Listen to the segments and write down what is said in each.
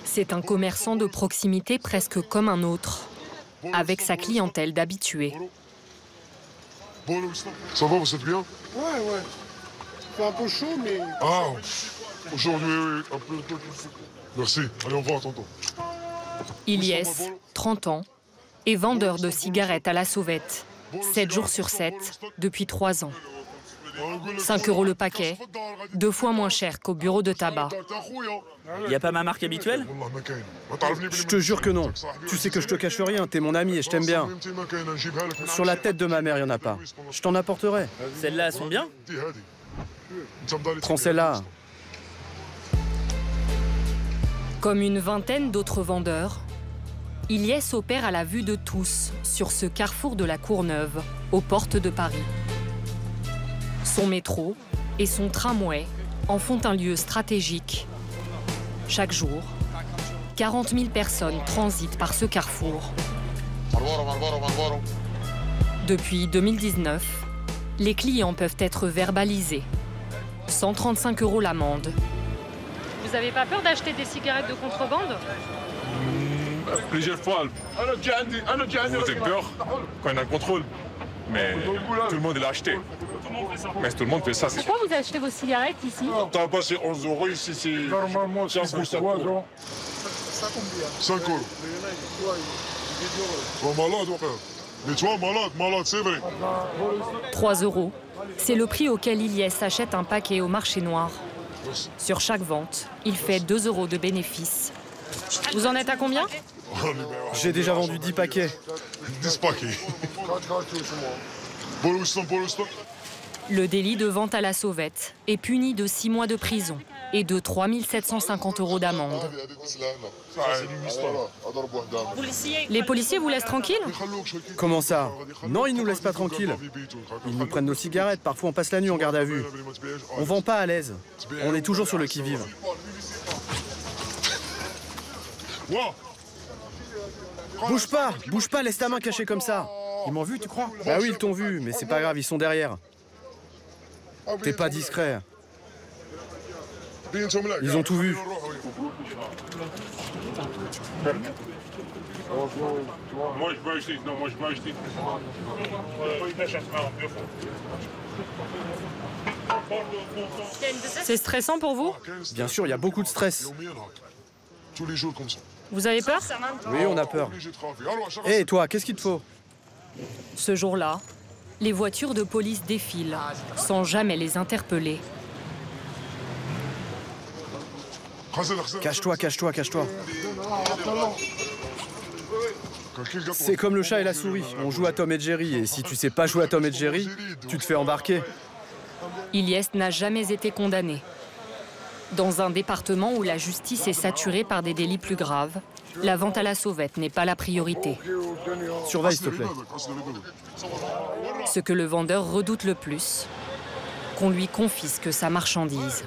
C'est un commerçant de proximité presque comme un autre, avec sa clientèle d'habitués. Ça va, vous êtes bien? Ouais. C'est un peu chaud, mais... Ah, aujourd'hui, oui, un peu. Merci. Allez, au revoir, tonton. Ilyes, 30 ans, est vendeur de cigarettes à la sauvette, 7 jours sur 7, depuis 3 ans. 5 € le paquet, 2 fois moins cher qu'au bureau de tabac. Y a pas ma marque habituelle? Je te jure que non. Tu sais que je te cache rien, t'es mon ami et je t'aime bien. Sur la tête de ma mère, y en a pas. Je t'en apporterai. Celles-là, elles sont bien? Prends celle-là. Comme une vingtaine d'autres vendeurs, Ilyes opère à la vue de tous sur ce carrefour de la Courneuve, aux portes de Paris. Son métro et son tramway en font un lieu stratégique. Chaque jour, 40 000 personnes transitent par ce carrefour. Depuis 2019, les clients peuvent être verbalisés. 135 € l'amende. Vous n'avez pas peur d'acheter des cigarettes de contrebande? Plusieurs fois. Vous avez peur quand il y a un contrôle. Mais tout le monde l'a acheté. Mais tout le monde fait ça. Pourquoi vous achetez vos cigarettes ici? T'as passé 11 € ici, c'est... Normalement, c'est 5 €. 5 €. Tu es malade, frère. Mais tu es malade, c'est vrai. 3 €. C'est le prix auquel Ilyes achète un paquet au marché noir. Sur chaque vente, il fait 2 € de bénéfice. Vous en êtes à combien? J'ai déjà vendu 10 paquets. 10 paquets. Le délit de vente à la sauvette est puni de 6 mois de prison et de 3 750 € d'amende. Les policiers vous laissent tranquille? Comment ça? Non, ils nous laissent pas tranquilles. Ils nous prennent nos cigarettes, parfois on passe la nuit en garde à vue. On vend pas à l'aise. On est toujours sur le qui-vive. Bouge pas, laisse ta main cachée comme ça. Ils m'ont vu, tu crois? Bah oui, ils t'ont vu, mais c'est pas grave, ils sont derrière. T'es pas discret. Ils ont tout vu. Moi, je peux acheter. Non, moi, je peux acheter. C'est stressant pour vous? Bien sûr, il y a beaucoup de stress. Tous les jours comme ça. Vous avez peur? Oui, on a peur. Hé, toi, qu'est-ce qu'il te faut? Ce jour-là, les voitures de police défilent, sans jamais les interpeller. Cache-toi. C'est comme le chat et la souris. On joue à Tom et Jerry, et si tu sais pas jouer à Tom et Jerry, tu te fais embarquer. Ilyes n'a jamais été condamné. Dans un département où la justice est saturée par des délits plus graves, la vente à la sauvette n'est pas la priorité. Surveille, s'il te plaît. Ce que le vendeur redoute le plus, qu'on lui confisque sa marchandise.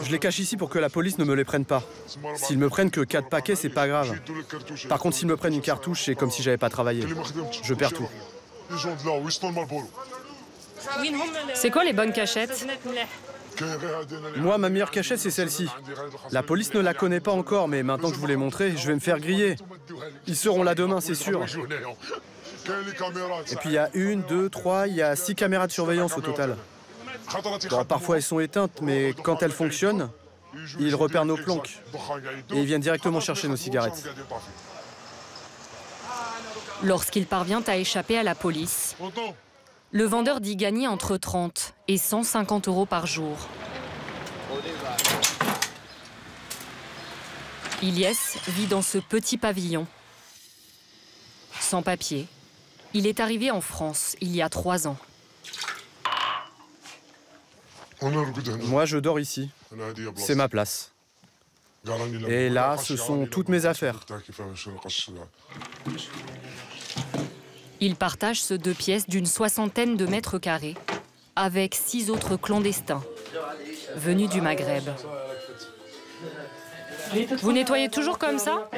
Je les cache ici pour que la police ne me les prenne pas. S'ils me prennent que 4 paquets, c'est pas grave. Par contre, s'ils me prennent une cartouche, c'est comme si j'avais pas travaillé. Je perds tout. C'est quoi les bonnes cachettes? Moi, ma meilleure cachette, c'est celle-ci. La police ne la connaît pas encore, mais maintenant que je vous l'ai montrée, je vais me faire griller. Ils seront là demain, c'est sûr. Et puis il y a 1, 2, 3, il y a 6 caméras de surveillance au total. Bon, parfois elles sont éteintes, mais quand elles fonctionnent, ils repèrent nos planques. Et ils viennent directement chercher nos cigarettes. Lorsqu'il parvient à échapper à la police, le vendeur dit gagner entre 30 et 150 € par jour. Ilyes vit dans ce petit pavillon. Sans papier, il est arrivé en France il y a 3 ans. Moi, je dors ici. C'est ma place. Et là, ce sont toutes mes affaires. Il partage ce 2 pièces d'une 60aine de mètres carrés avec 6 autres clandestins venus du Maghreb. Vous nettoyez toujours comme ça?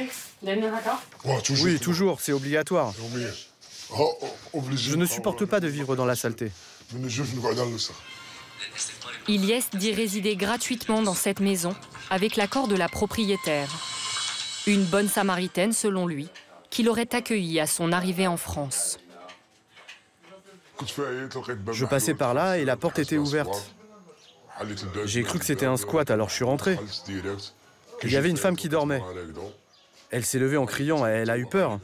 Oui, toujours, c'est obligatoire. Je ne supporte pas de vivre dans la saleté. Ilyes dit résider gratuitement dans cette maison avec l'accord de la propriétaire. Une bonne samaritaine selon lui, qui l'aurait accueilli à son arrivée en France. Je passais par là et la porte était ouverte. J'ai cru que c'était un squat, alors je suis rentré. Il y avait une femme qui dormait. Elle s'est levée en criant, elle a eu peur.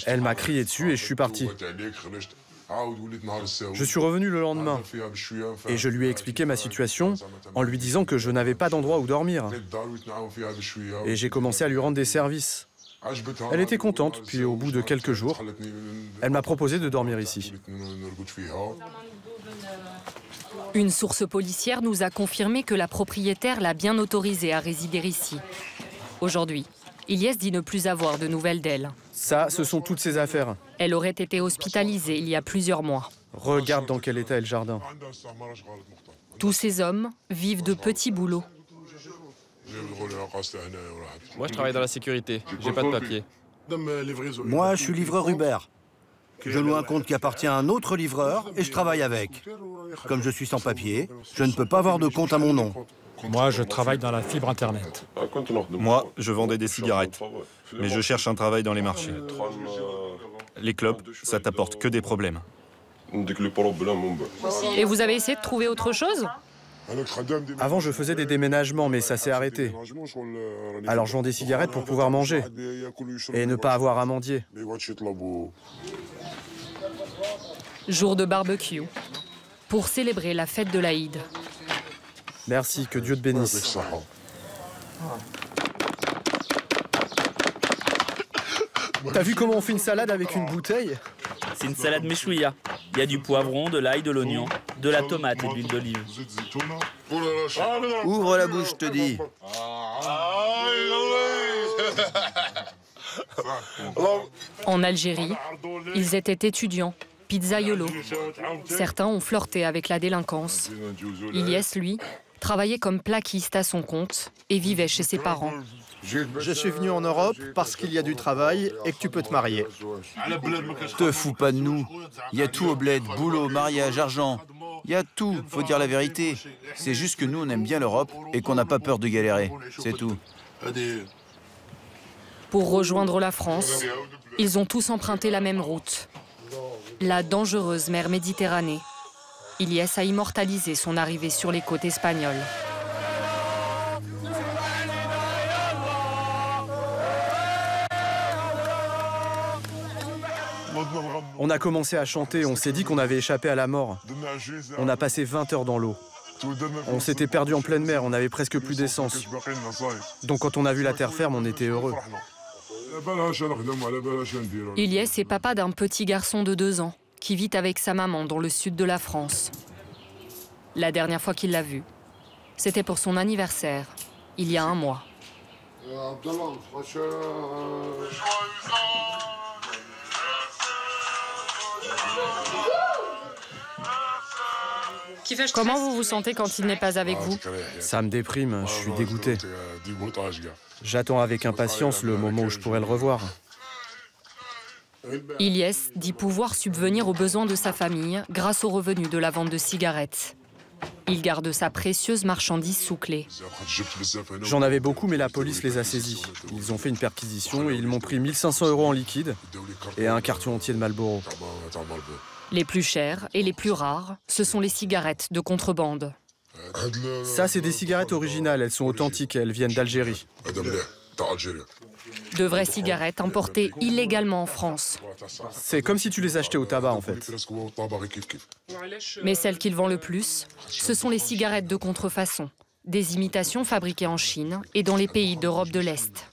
Elle m'a crié dessus et je suis parti. Je suis revenu le lendemain et je lui ai expliqué ma situation en lui disant que je n'avais pas d'endroit où dormir. Et j'ai commencé à lui rendre des services. Elle était contente, puis au bout de quelques jours, elle m'a proposé de dormir ici. Une source policière nous a confirmé que la propriétaire l'a bien autorisée à résider ici. Aujourd'hui, Ilyes dit ne plus avoir de nouvelles d'elle. Ça, ce sont toutes ses affaires. Elle aurait été hospitalisée il y a plusieurs mois. Regarde dans quel état est le jardin. Tous ces hommes vivent de petits boulots. Moi, je travaille dans la sécurité. J'ai pas de papier. Moi, je suis livreur Uber. Je loue un compte qui appartient à un autre livreur et je travaille avec. Comme je suis sans papier, je ne peux pas avoir de compte à mon nom. Moi, je travaille dans la fibre Internet. Moi, je vendais des cigarettes, mais je cherche un travail dans les marchés. Les clopes, ça t'apporte que des problèmes. Et vous avez essayé de trouver autre chose? Avant, je faisais des déménagements, mais ça s'est arrêté. Alors, je vends des cigarettes pour pouvoir manger et ne pas avoir à mendier. Jour de barbecue, pour célébrer la fête de l'Aïd. Merci, que Dieu te bénisse. T'as vu comment on fait une salade avec une bouteille? C'est une salade méchouilla. Il y a du poivron, de l'ail, de l'oignon, de la tomate et de l'huile d'olive. Ouvre la bouche, je te dis. En Algérie, ils étaient étudiants, pizzaiolos. Certains ont flirté avec la délinquance. Ilyes, lui, travaillait comme plaquiste à son compte et vivait chez ses parents. Je suis venu en Europe parce qu'il y a du travail et que tu peux te marier. Te fous pas de nous. Il y a tout au bled, boulot, mariage, argent. Il y a tout, faut dire la vérité. C'est juste que nous, on aime bien l'Europe et qu'on n'a pas peur de galérer. C'est tout. Pour rejoindre la France, ils ont tous emprunté la même route. La dangereuse mer Méditerranée. Ilyes a immortalisé son arrivée sur les côtes espagnoles. On a commencé à chanter, on s'est dit qu'on avait échappé à la mort. On a passé 20 heures dans l'eau. On s'était perdu en pleine mer, on n'avait presque plus d'essence. Donc quand on a vu la terre ferme, on était heureux. Ilyes est papa d'un petit garçon de 2 ans qui vit avec sa maman dans le sud de la France. La dernière fois qu'il l'a vu, c'était pour son anniversaire, il y a 1 mois. Comment vous vous sentez quand il n'est pas avec vous? Ça me déprime, je suis dégoûté. J'attends avec impatience le moment où je pourrai le revoir. Ilyes dit pouvoir subvenir aux besoins de sa famille grâce aux revenus de la vente de cigarettes. Il garde sa précieuse marchandise sous clé. J'en avais beaucoup, mais la police les a saisis. Ils ont fait une perquisition et ils m'ont pris 1 500 € en liquide et un carton entier de Marlboro. Les plus chères et les plus rares, ce sont les cigarettes de contrebande. Ça, c'est des cigarettes originales, elles sont authentiques, elles viennent d'Algérie. De vraies cigarettes importées illégalement en France. C'est comme si tu les achetais au tabac, en fait. Mais celles qu'il vend le plus, ce sont les cigarettes de contrefaçon, des imitations fabriquées en Chine et dans les pays d'Europe de l'Est.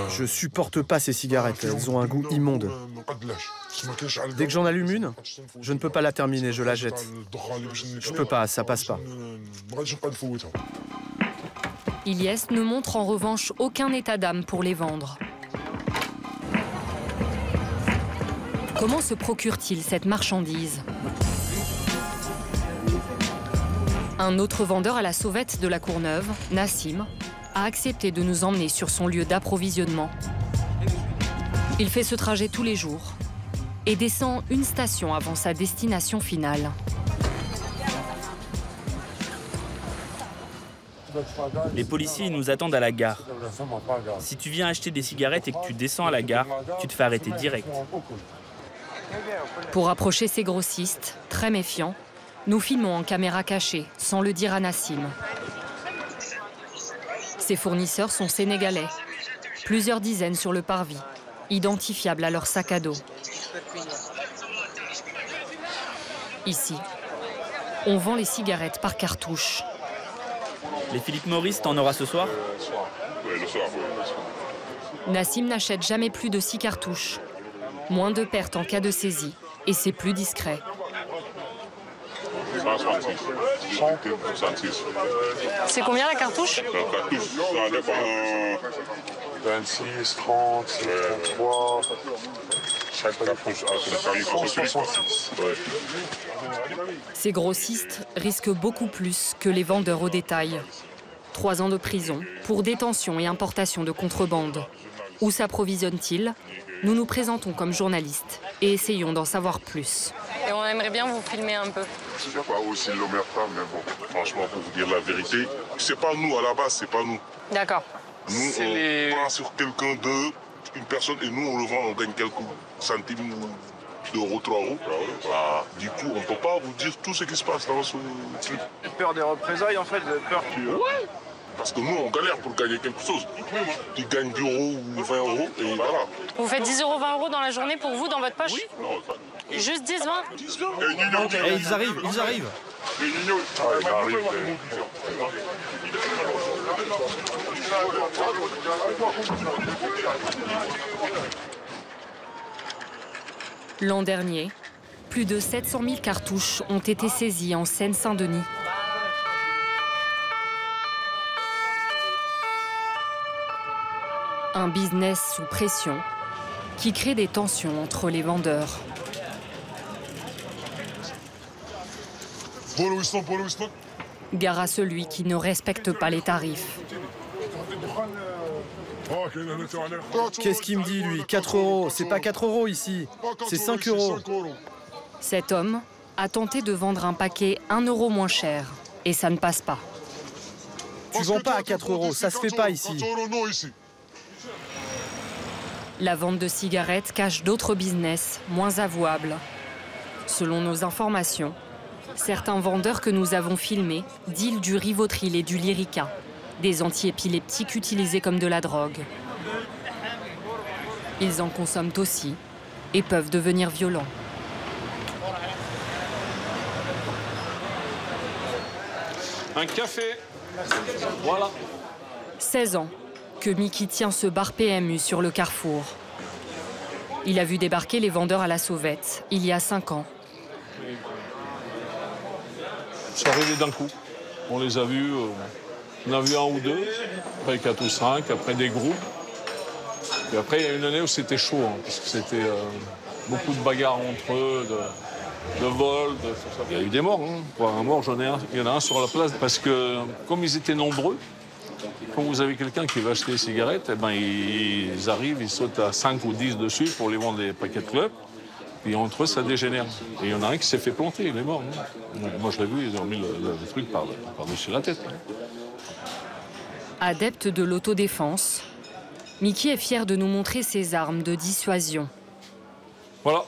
Je supporte pas ces cigarettes, elles ont un goût immonde. Dès que j'en allume une, je ne peux pas la terminer, je la jette. Je peux pas, ça passe pas. Ilyes ne montre en revanche aucun état d'âme pour les vendre. Comment se procure-t-il cette marchandise? Un autre vendeur à la sauvette de la Courneuve, Nassim, a accepté de nous emmener sur son lieu d'approvisionnement. Il fait ce trajet tous les jours et descend une station avant sa destination finale. Les policiers nous attendent à la gare. Si tu viens acheter des cigarettes et que tu descends à la gare, tu te fais arrêter direct. Pour approcher ces grossistes, très méfiants, nous filmons en caméra cachée, sans le dire à Nassim. Ces fournisseurs sont sénégalais, plusieurs dizaines sur le parvis, identifiables à leur sac à dos. Ici, on vend les cigarettes par cartouche. Les Philip Morris, t'en auras ce soir? Oui, le soir, oui. Nassim n'achète jamais plus de 6 cartouches. Moins de pertes en cas de saisie, et c'est plus discret. 166. C'est combien la cartouche? La cartouche, ça dépend. 26, 30, 33. Chaque cartouche a son 66. Ces grossistes risquent beaucoup plus que les vendeurs au détail. 3 ans de prison pour détention et importation de contrebande. Où s'approvisionnent-ils? Nous nous présentons comme journalistes et essayons d'en savoir plus. Et on aimerait bien vous filmer un peu. Je ne sais pas aussi l'omerta, mais bon, franchement, pour vous dire la vérité, c'est pas nous à la base, c'est pas nous. D'accord. Nous, on prend sur quelqu'un une personne, et nous, on le vend, on gagne quelques centimes d'euros, 3 euros. Bah, du coup, on ne peut pas vous dire tout ce qui se passe dans ce truc. Peur des représailles, en fait, peur que... Ouais. Parce que nous, on galère pour gagner quelque chose. Tu gagnes 10 euros ou 20 euros, et voilà. Vous faites 10 euros, 20 euros dans la journée pour vous, dans votre poche? Oui. Non, juste 10, 20? Et ils arrivent, ils arrivent. Il arrive. L'an dernier, plus de 700 000 cartouches ont été saisies en Seine-Saint-Denis. Un business sous pression qui crée des tensions entre les vendeurs. Gare à celui qui ne respecte pas les tarifs. Qu'est-ce qu'il me dit, lui? 4 euros, c'est pas 4 euros ici, c'est 5 euros. Cet homme a tenté de vendre un paquet 1 euro moins cher et ça ne passe pas. Tu vends pas à 4 euros, ça se fait pas ici. La vente de cigarettes cache d'autres business moins avouables. Selon nos informations, certains vendeurs que nous avons filmés dealent du Rivotril et du Lyrica, des antiépileptiques utilisés comme de la drogue. Ils en consomment aussi et peuvent devenir violents. Un café. Voilà. 16 ans que Mickey tient ce bar PMU sur le carrefour. Il a vu débarquer les vendeurs à la sauvette il y a 5 ans. C'est arrivé d'un coup. On les a vus, on a vu 1 ou 2, après 4 ou 5, après des groupes. Et après, il y a une année où c'était chaud, hein, parce que c'était beaucoup de bagarres entre eux, de vols. Il y a eu des morts. Hein. Pour un mort, il y en a un sur la place, parce que comme ils étaient nombreux, quand vous avez quelqu'un qui veut acheter des cigarettes, eh ben, ils arrivent, ils sautent à 5 ou 10 dessus pour les vendre des paquets de clopes. Et entre eux, ça dégénère. Et il y en a un qui s'est fait planter, il est mort. Hein. Moi, je l'ai vu, ils ont mis le truc par-dessus la tête. Hein. Adepte de l'autodéfense, Mickey est fier de nous montrer ses armes de dissuasion. Voilà.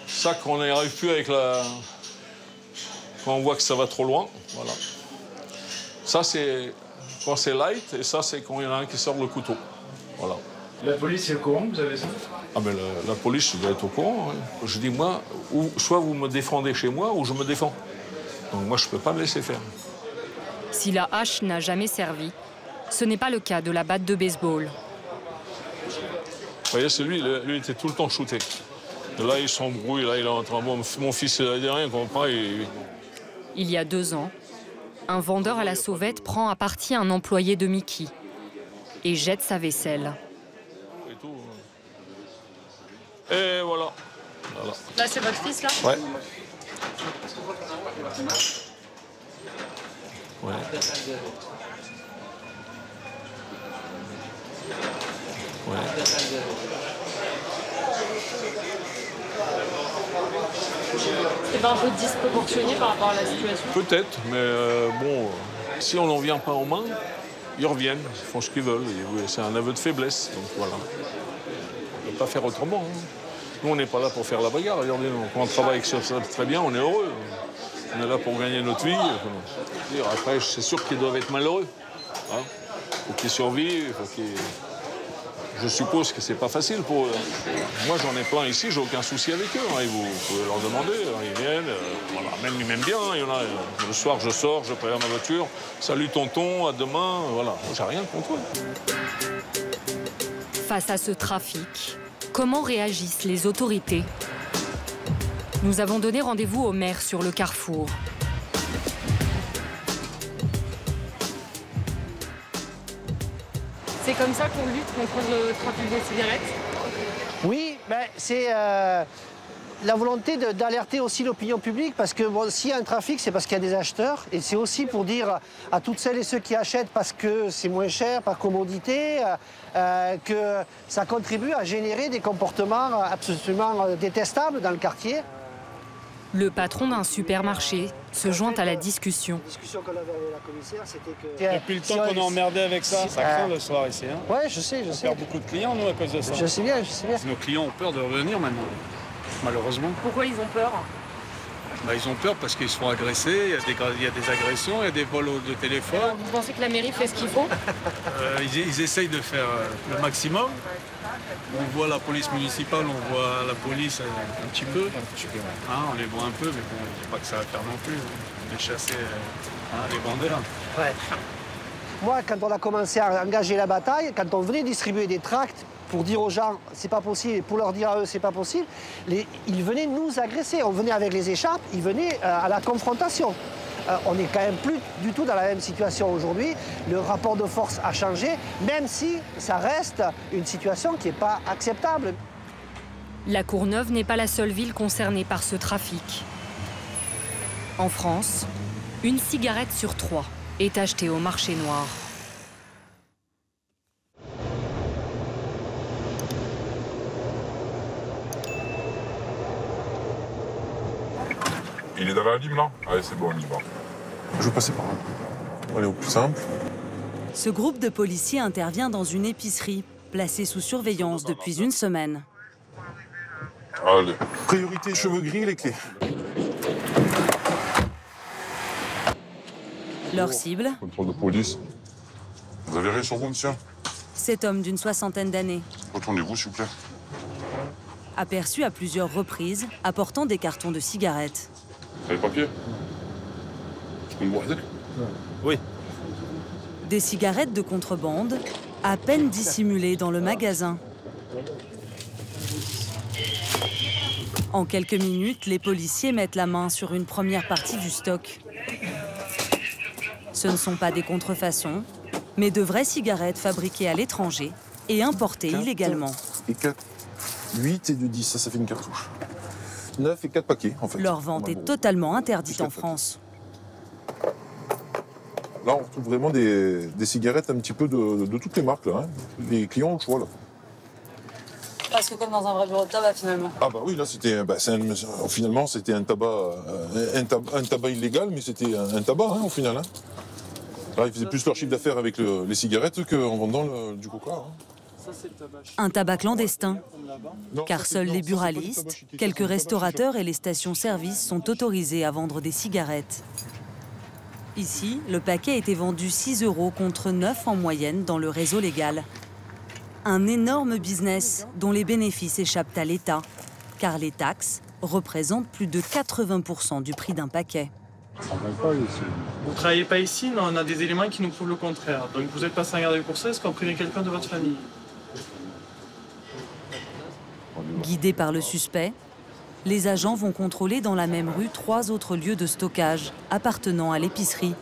Ça, qu'on n'y arrive plus avec la... Quand on voit que ça va trop loin, voilà. Ça, c'est quand c'est light, et ça, c'est quand il y en a un qui sort le couteau. Voilà. La police est au courant, vous avez ça? Ah, mais la police doit être au courant. Hein. Je dis, moi, soit vous me défendez chez moi, ou je me défends. Donc moi, je ne peux pas me laisser faire. Si la hache n'a jamais servi, ce n'est pas le cas de la batte de baseball. Vous voyez, c'est lui était tout le temps shooté. Et là, il s'embrouille, là, il est en train... Bon, mon fils, il n'a rien compris. Il y a 2 ans, un vendeur à la sauvette prend à partie un employé de Mickey et jette sa vaisselle. Et voilà. Là, c'est votre fils, là? Ouais. Ouais. Ouais. C'est pas un peu disproportionné par rapport à la situation? Peut-être, mais bon, si on n'en vient pas en main, ils reviennent, ils font ce qu'ils veulent. C'est un aveu de faiblesse, donc voilà. On ne peut pas faire autrement. Hein. Nous, on n'est pas là pour faire la bagarre. Regardez, quand on travaille sur ça très bien, on est heureux. On est là pour gagner notre vie. Après, c'est sûr qu'ils doivent être malheureux. Hein. Faut qu'ils survivent, faut qu'ils... Je suppose que c'est pas facile pour eux. Moi, j'en ai plein ici, j'ai aucun souci avec eux. Hein. Vous pouvez leur demander, ils viennent. Voilà. Même ils m'aiment bien. Il y en a, le soir, je sors, je prépare ma voiture. Salut tonton, à demain. Voilà. J'ai rien contre eux. Face à ce trafic, comment réagissent les autorités? Nous avons donné rendez-vous au maire sur le carrefour. C'est comme ça qu'on lutte contre le trafic de cigarettes? Oui, ben, c'est la volonté d'alerter aussi l'opinion publique, parce que bon, s'il y a un trafic, c'est parce qu'il y a des acheteurs, et c'est aussi pour dire à toutes celles et ceux qui achètent parce que c'est moins cher, par commodité, que ça contribue à générer des comportements absolument détestables dans le quartier. Le patron d'un supermarché se joint à la discussion. Depuis le temps qu'on est emmerdé avec ça, ça craint le soir ici. Hein. Ouais, je sais. On perd beaucoup de clients, nous, à cause de ça. Je sais bien. Nos clients ont peur de revenir maintenant, malheureusement. Pourquoi ils ont peur? Bah, ils ont peur parce qu'ils se font agresser, il y a des agressions, il y a des vols de téléphone. Alors, vous pensez que la mairie fait ce qu'il faut? Ils essayent de faire le maximum. On voit la police municipale, on voit la police un petit peu. Hein, on les voit un peu, mais bon, je ne dis pas que ça va faire non plus. De chasser les bandeurs. Ouais. Moi, quand on a commencé à engager la bataille, quand on venait distribuer des tracts pour dire aux gens c'est pas possible, et pour leur dire à eux c'est pas possible, ils venaient nous agresser. On venait avec les écharpes, ils venaient à la confrontation. On n'est quand même plus du tout dans la même situation aujourd'hui. Le rapport de force a changé, même si ça reste une situation qui n'est pas acceptable. La Courneuve n'est pas la seule ville concernée par ce trafic. En France, une cigarette sur 3 est achetée au marché noir. Il est dans la lime là? Allez, c'est bon, on y va. Je vais passer par là. On va aller au plus simple. Ce groupe de policiers intervient dans une épicerie, placée sous surveillance depuis une semaine. Allez. Priorité, cheveux gris et les clés. Leur cible? Contrôle de police. Vous avez rien sur vous, monsieur? Cet homme d'une 60aine d'années. Retournez-vous, s'il vous plaît. Aperçu à plusieurs reprises, apportant des cartons de cigarettes. Vous avez le papier? Je peux me boire? Oui. Des cigarettes de contrebande, à peine dissimulées dans le magasin. En quelques minutes, les policiers mettent la main sur une première partie du stock. Ce ne sont pas des contrefaçons, mais de vraies cigarettes fabriquées à l'étranger et importées illégalement. Et 4, 8 et 2, 10, ça fait une cartouche. 9 et 4 paquets, en fait. Leur vente est totalement interdite en France. Là, on retrouve vraiment des cigarettes un petit peu de toutes les marques, là. Hein. Les clients ont le choix, là. Parce que comme dans un vrai bureau de tabac, finalement. Ah bah oui, là, c'était... finalement, c'était un tabac illégal, mais c'était un tabac, hein, au final. Hein. Là, ils faisaient plus leur chiffre d'affaires avec les cigarettes qu'en vendant du coca. Hein. Un tabac clandestin, car seuls les buralistes, quelques restaurateurs et les stations-service sont autorisés à vendre des cigarettes. Ici, le paquet était vendu 6 € contre 9 en moyenne dans le réseau légal. Un énorme business dont les bénéfices échappent à l'État, car les taxes représentent plus de 80% du prix d'un paquet. Vous ne travaillez pas ici, mais on a des éléments qui nous prouvent le contraire. Donc vous êtes passé en garde à vue pour ça, est-ce qu'on prévient quelqu'un de votre famille? Guidés par le suspect, les agents vont contrôler dans la même rue 3 autres lieux de stockage appartenant à l'épicerie.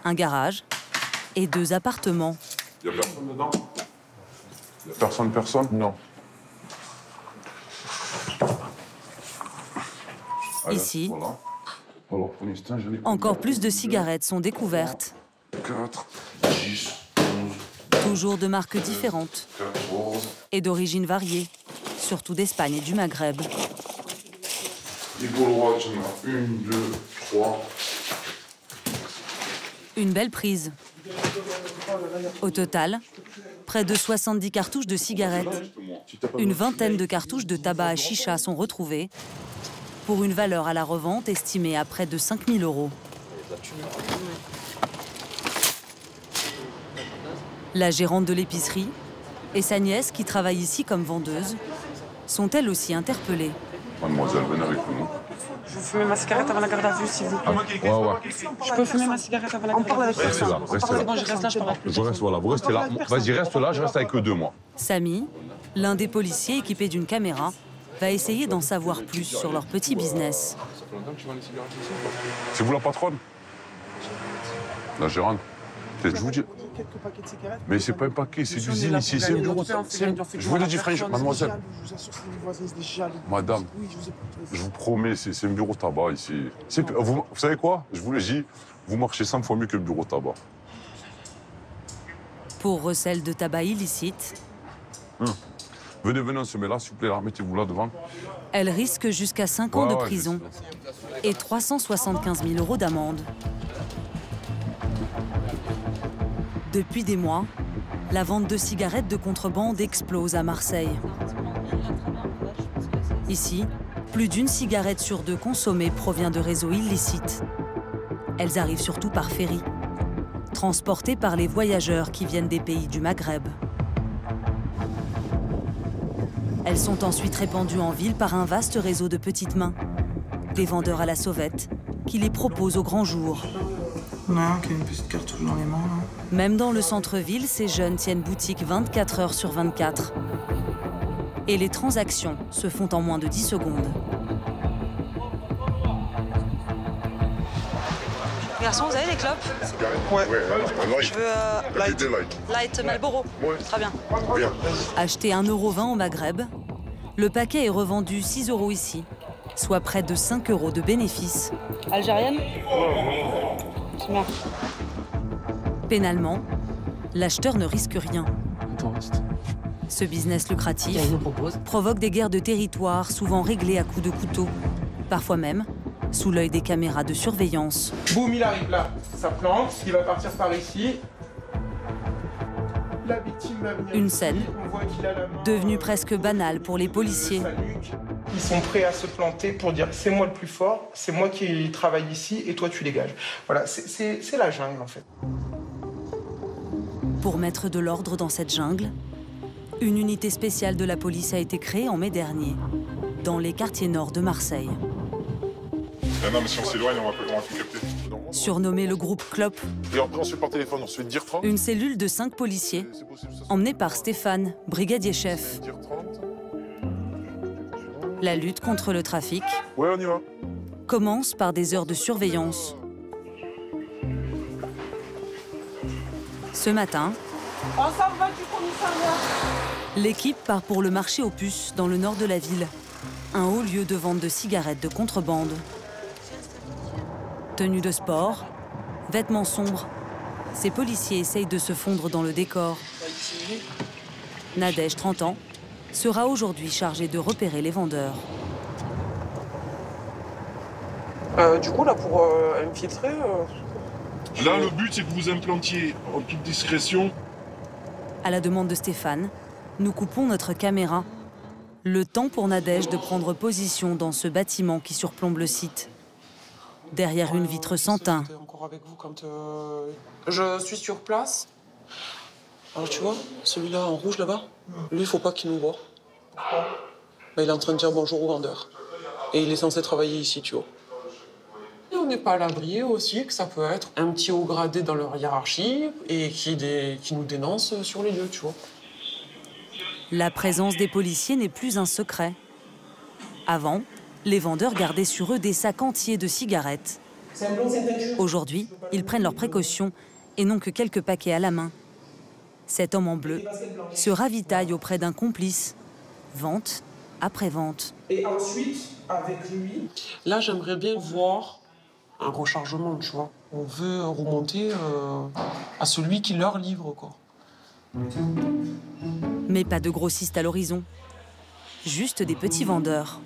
Un garage et 2 appartements. Il n'y a personne dedans? Personne? Non. Ici, encore plus de cigarettes sont découvertes. 4, 10, 11, 12, Toujours de marques différentes et d'origines variées, surtout d'Espagne et du Maghreb. Les Gaulois, tu en as 1, 2, 3. Une belle prise. Au total, près de 70 cartouches de cigarettes. Une vingtaine de cartouches de tabac à chicha sont retrouvées pour une valeur à la revente estimée à près de 5 000 €. La gérante de l'épicerie et sa nièce, qui travaille ici comme vendeuse, sont elles aussi interpellées. Mademoiselle, venez avec nous. Je veux fumer ma cigarette avant la garde à vue, s'il vous plaît. Je peux fumer ma cigarette avant la garde à vue. On parle avec restez là, restez là. Bon, je reste là, je parle. Je reste, voilà, vous restez là. Vas-y, reste là, je reste avec eux 2 mois. Samy, l'un des policiers équipés d'une caméra, va essayer d'en savoir plus sur leur petit business. C'est vous la patronne? La gérante? Je vous dis. Mais c'est pas un paquet, c'est du zine ici, c'est un bureau. Je vous le dis franchement, mademoiselle. Madame, je vous promets, c'est un bureau tabac ici. Vous savez quoi? Je vous le dis, vous marchez 100 fois mieux que le bureau tabac. Pour recel de tabac illicite. Venez, on se met là, s'il vous plaît, là, mettez-vous là devant. Elle risque jusqu'à 5 ans de prison et 375 000 € d'amende. Depuis des mois, la vente de cigarettes de contrebande explose à Marseille. Ici, plus d'une cigarette sur 2 consommée provient de réseaux illicites. Elles arrivent surtout par ferry, transportées par les voyageurs qui viennent des pays du Maghreb. Elles sont ensuite répandues en ville par un vaste réseau de petites mains, des vendeurs à la sauvette, qui les proposent au grand jour. Non, qui a une petite cartouche dans les mains, là. Même dans le centre-ville, ces jeunes tiennent boutique 24 heures sur 24. Et les transactions se font en moins de 10 secondes. Garçon, vous avez des clopes? Ouais. Je veux light Marlboro. Très bien. Acheté 1,20 € au Maghreb, le paquet est revendu 6 € ici, soit près de 5 € de bénéfice. Algérienne? Bien. Pénalement, l'acheteur ne risque rien. Ce business lucratif provoque des guerres de territoire, souvent réglées à coups de couteau, parfois même sous l'œil des caméras de surveillance. Boum, il arrive là, ça plante, il va partir par ici. La victime va venir. Une scène devenue presque banale pour les policiers. Ils sont prêts à se planter pour dire c'est moi le plus fort, c'est moi qui travaille ici et toi tu dégages. Voilà, c'est la jungle en fait. Pour mettre de l'ordre dans cette jungle, une unité spéciale de la police a été créée en mai dernier, dans les quartiers nord de Marseille. Non, mais si on s'éloigne, on va plus capter. Surnommé le groupe Clop. Et après, on se fait par téléphone, on se fait dire 30. Une cellule de 5 policiers, emmenée par Stéphane, brigadier chef. La lutte contre le trafic on y va. Commence par des heures de surveillance. Ce matin, l'équipe part pour le marché aux puces dans le nord de la ville, un haut lieu de vente de cigarettes de contrebande. Tenue de sport, vêtements sombres, ces policiers essayent de se fondre dans le décor. Nadège, 30 ans, sera aujourd'hui chargée de repérer les vendeurs. Du coup, là, pour infiltrer... Là, le but, c'est que vous implantiez en toute discrétion. À la demande de Stéphane, nous coupons notre caméra. Le temps pour Nadège de prendre position dans ce bâtiment qui surplombe le site. Derrière une vitre sans teint. Encore avec vous quand je suis sur place. Alors tu vois, celui-là en rouge là-bas, lui, il faut pas qu'il nous voie. Bah, il est en train de dire bonjour au vendeur. Et il est censé travailler ici, tu vois. Et on n'est pas à l'abri aussi que ça peut être un petit haut gradé dans leur hiérarchie et qui nous dénonce sur les lieux, tu vois. La présence des policiers n'est plus un secret. Avant, les vendeurs gardaient sur eux des sacs entiers de cigarettes. Aujourd'hui, ils prennent leurs précautions et n'ont que quelques paquets à la main. Cet homme en bleu se ravitaille auprès d'un complice. Vente après vente. Et ensuite, avec lui... Là, j'aimerais bien voir un rechargement, tu vois. On veut remonter à celui qui leur livre, quoi. Mais pas de grossistes à l'horizon, juste des petits vendeurs.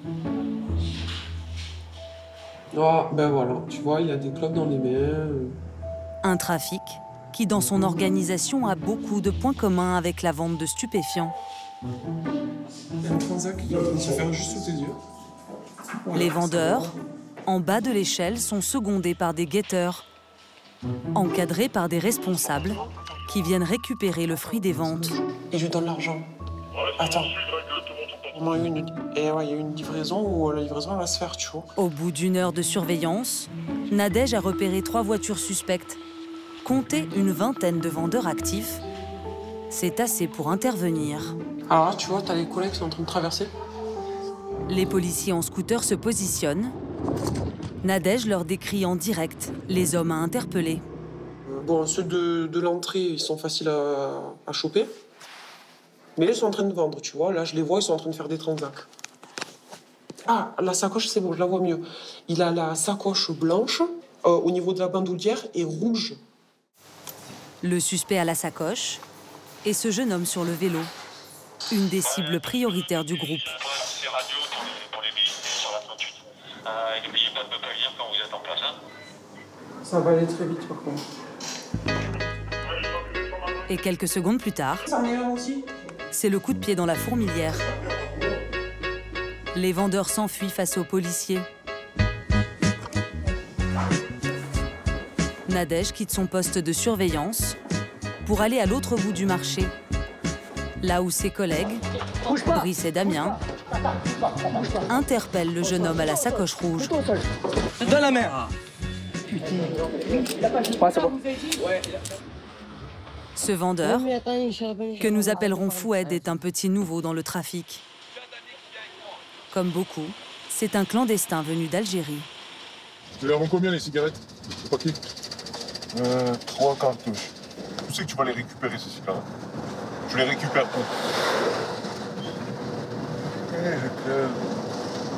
Ah, ben voilà, tu vois, il y a des clopes dans les mains. Un trafic qui, dans son organisation, a beaucoup de points communs avec la vente de stupéfiants. Il y a un transac qui va se faire juste sous tes yeux. Voilà, les vendeurs, en bas de l'échelle, sont secondés par des guetteurs, encadrés par des responsables qui viennent récupérer le fruit des ventes. Et je lui donne l'argent. Attends. Il y a une livraison où la livraison va se faire, tu vois. Au bout d'une heure de surveillance, Nadège a repéré 3 voitures suspectes. Comptez une vingtaine de vendeurs actifs. C'est assez pour intervenir. Alors là, tu vois, t'as les collègues qui sont en train de traverser. Les policiers en scooter se positionnent. Nadège leur décrit en direct les hommes à interpeller. Bon, ceux de l'entrée, ils sont faciles à choper. Mais là, ils sont en train de vendre, tu vois. Là, je les vois, ils sont en train de faire des transacts. Ah, la sacoche, c'est bon, je la vois mieux. Il a la sacoche blanche au niveau de la bandoulière et rouge. Le suspect a la sacoche et ce jeune homme sur le vélo. Une des cibles prioritaires du groupe. Ça va aller très vite, par contre. Et quelques secondes plus tard, c'est le coup de pied dans la fourmilière. Les vendeurs s'enfuient face aux policiers. Nadège quitte son poste de surveillance pour aller à l'autre bout du marché, là où ses collègues, Brice et Damien, interpellent le jeune homme à la sacoche rouge. Dans la mer. Ce vendeur, que nous appellerons Foued, est un petit nouveau dans le trafic. Comme beaucoup, c'est un clandestin venu d'Algérie. Tu les rends combien les cigarettes? C'est pas qui 3 cartouches. Tu sais que tu vas les récupérer ces cigarettes. Je les récupère où?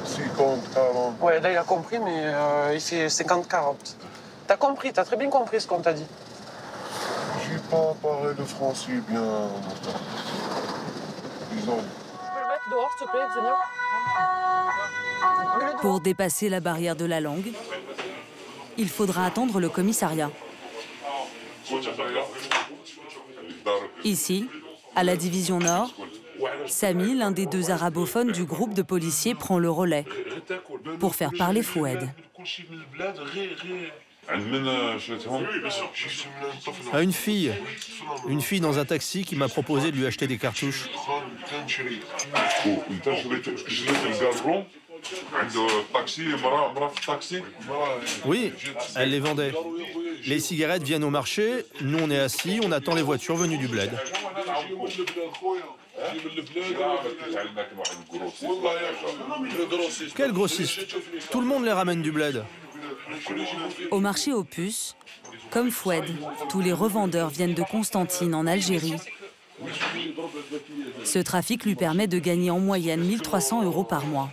50, 40. Ouais, là il a compris, mais il fait 50-40. T'as compris, t'as très bien compris ce qu'on t'a dit. J'ai pas parlé de français bien. Disons. Tu peux le mettre dehors, s'il te plaît, Xenia? Pour dépasser la barrière de la langue, il faudra attendre le commissariat. Ici, à la division Nord, Samy, l'un des 2 arabophones du groupe de policiers, prend le relais pour faire parler Foued. À une fille dans un taxi qui m'a proposé de lui acheter des cartouches. Oui, elle les vendait. Les cigarettes viennent au marché, nous on est assis, on attend les voitures venues du bled. Quel grossiste? Tout le monde les ramène du bled. Au marché aux puces, comme Foued, tous les revendeurs viennent de Constantine, en Algérie. Ce trafic lui permet de gagner en moyenne 1 300 € par mois.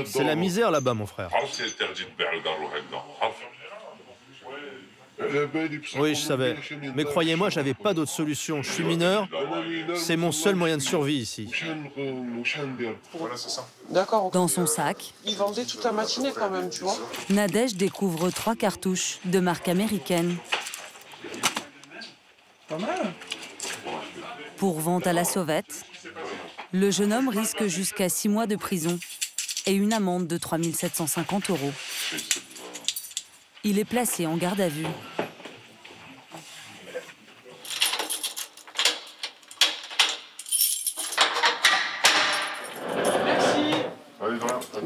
C'est la misère là-bas, mon frère. Oui, je savais. Mais croyez-moi, j'avais pas d'autre solution. Je suis mineur, c'est mon seul moyen de survie ici. D'accord. Dans son sac, Il vendait toute la matinée quand même, tu vois. Nadège découvre 3 cartouches de marque américaine. Pas mal. Pour vente à la sauvette, le jeune homme risque jusqu'à 6 mois de prison et une amende de 3 750 €. Il est placé en garde à vue.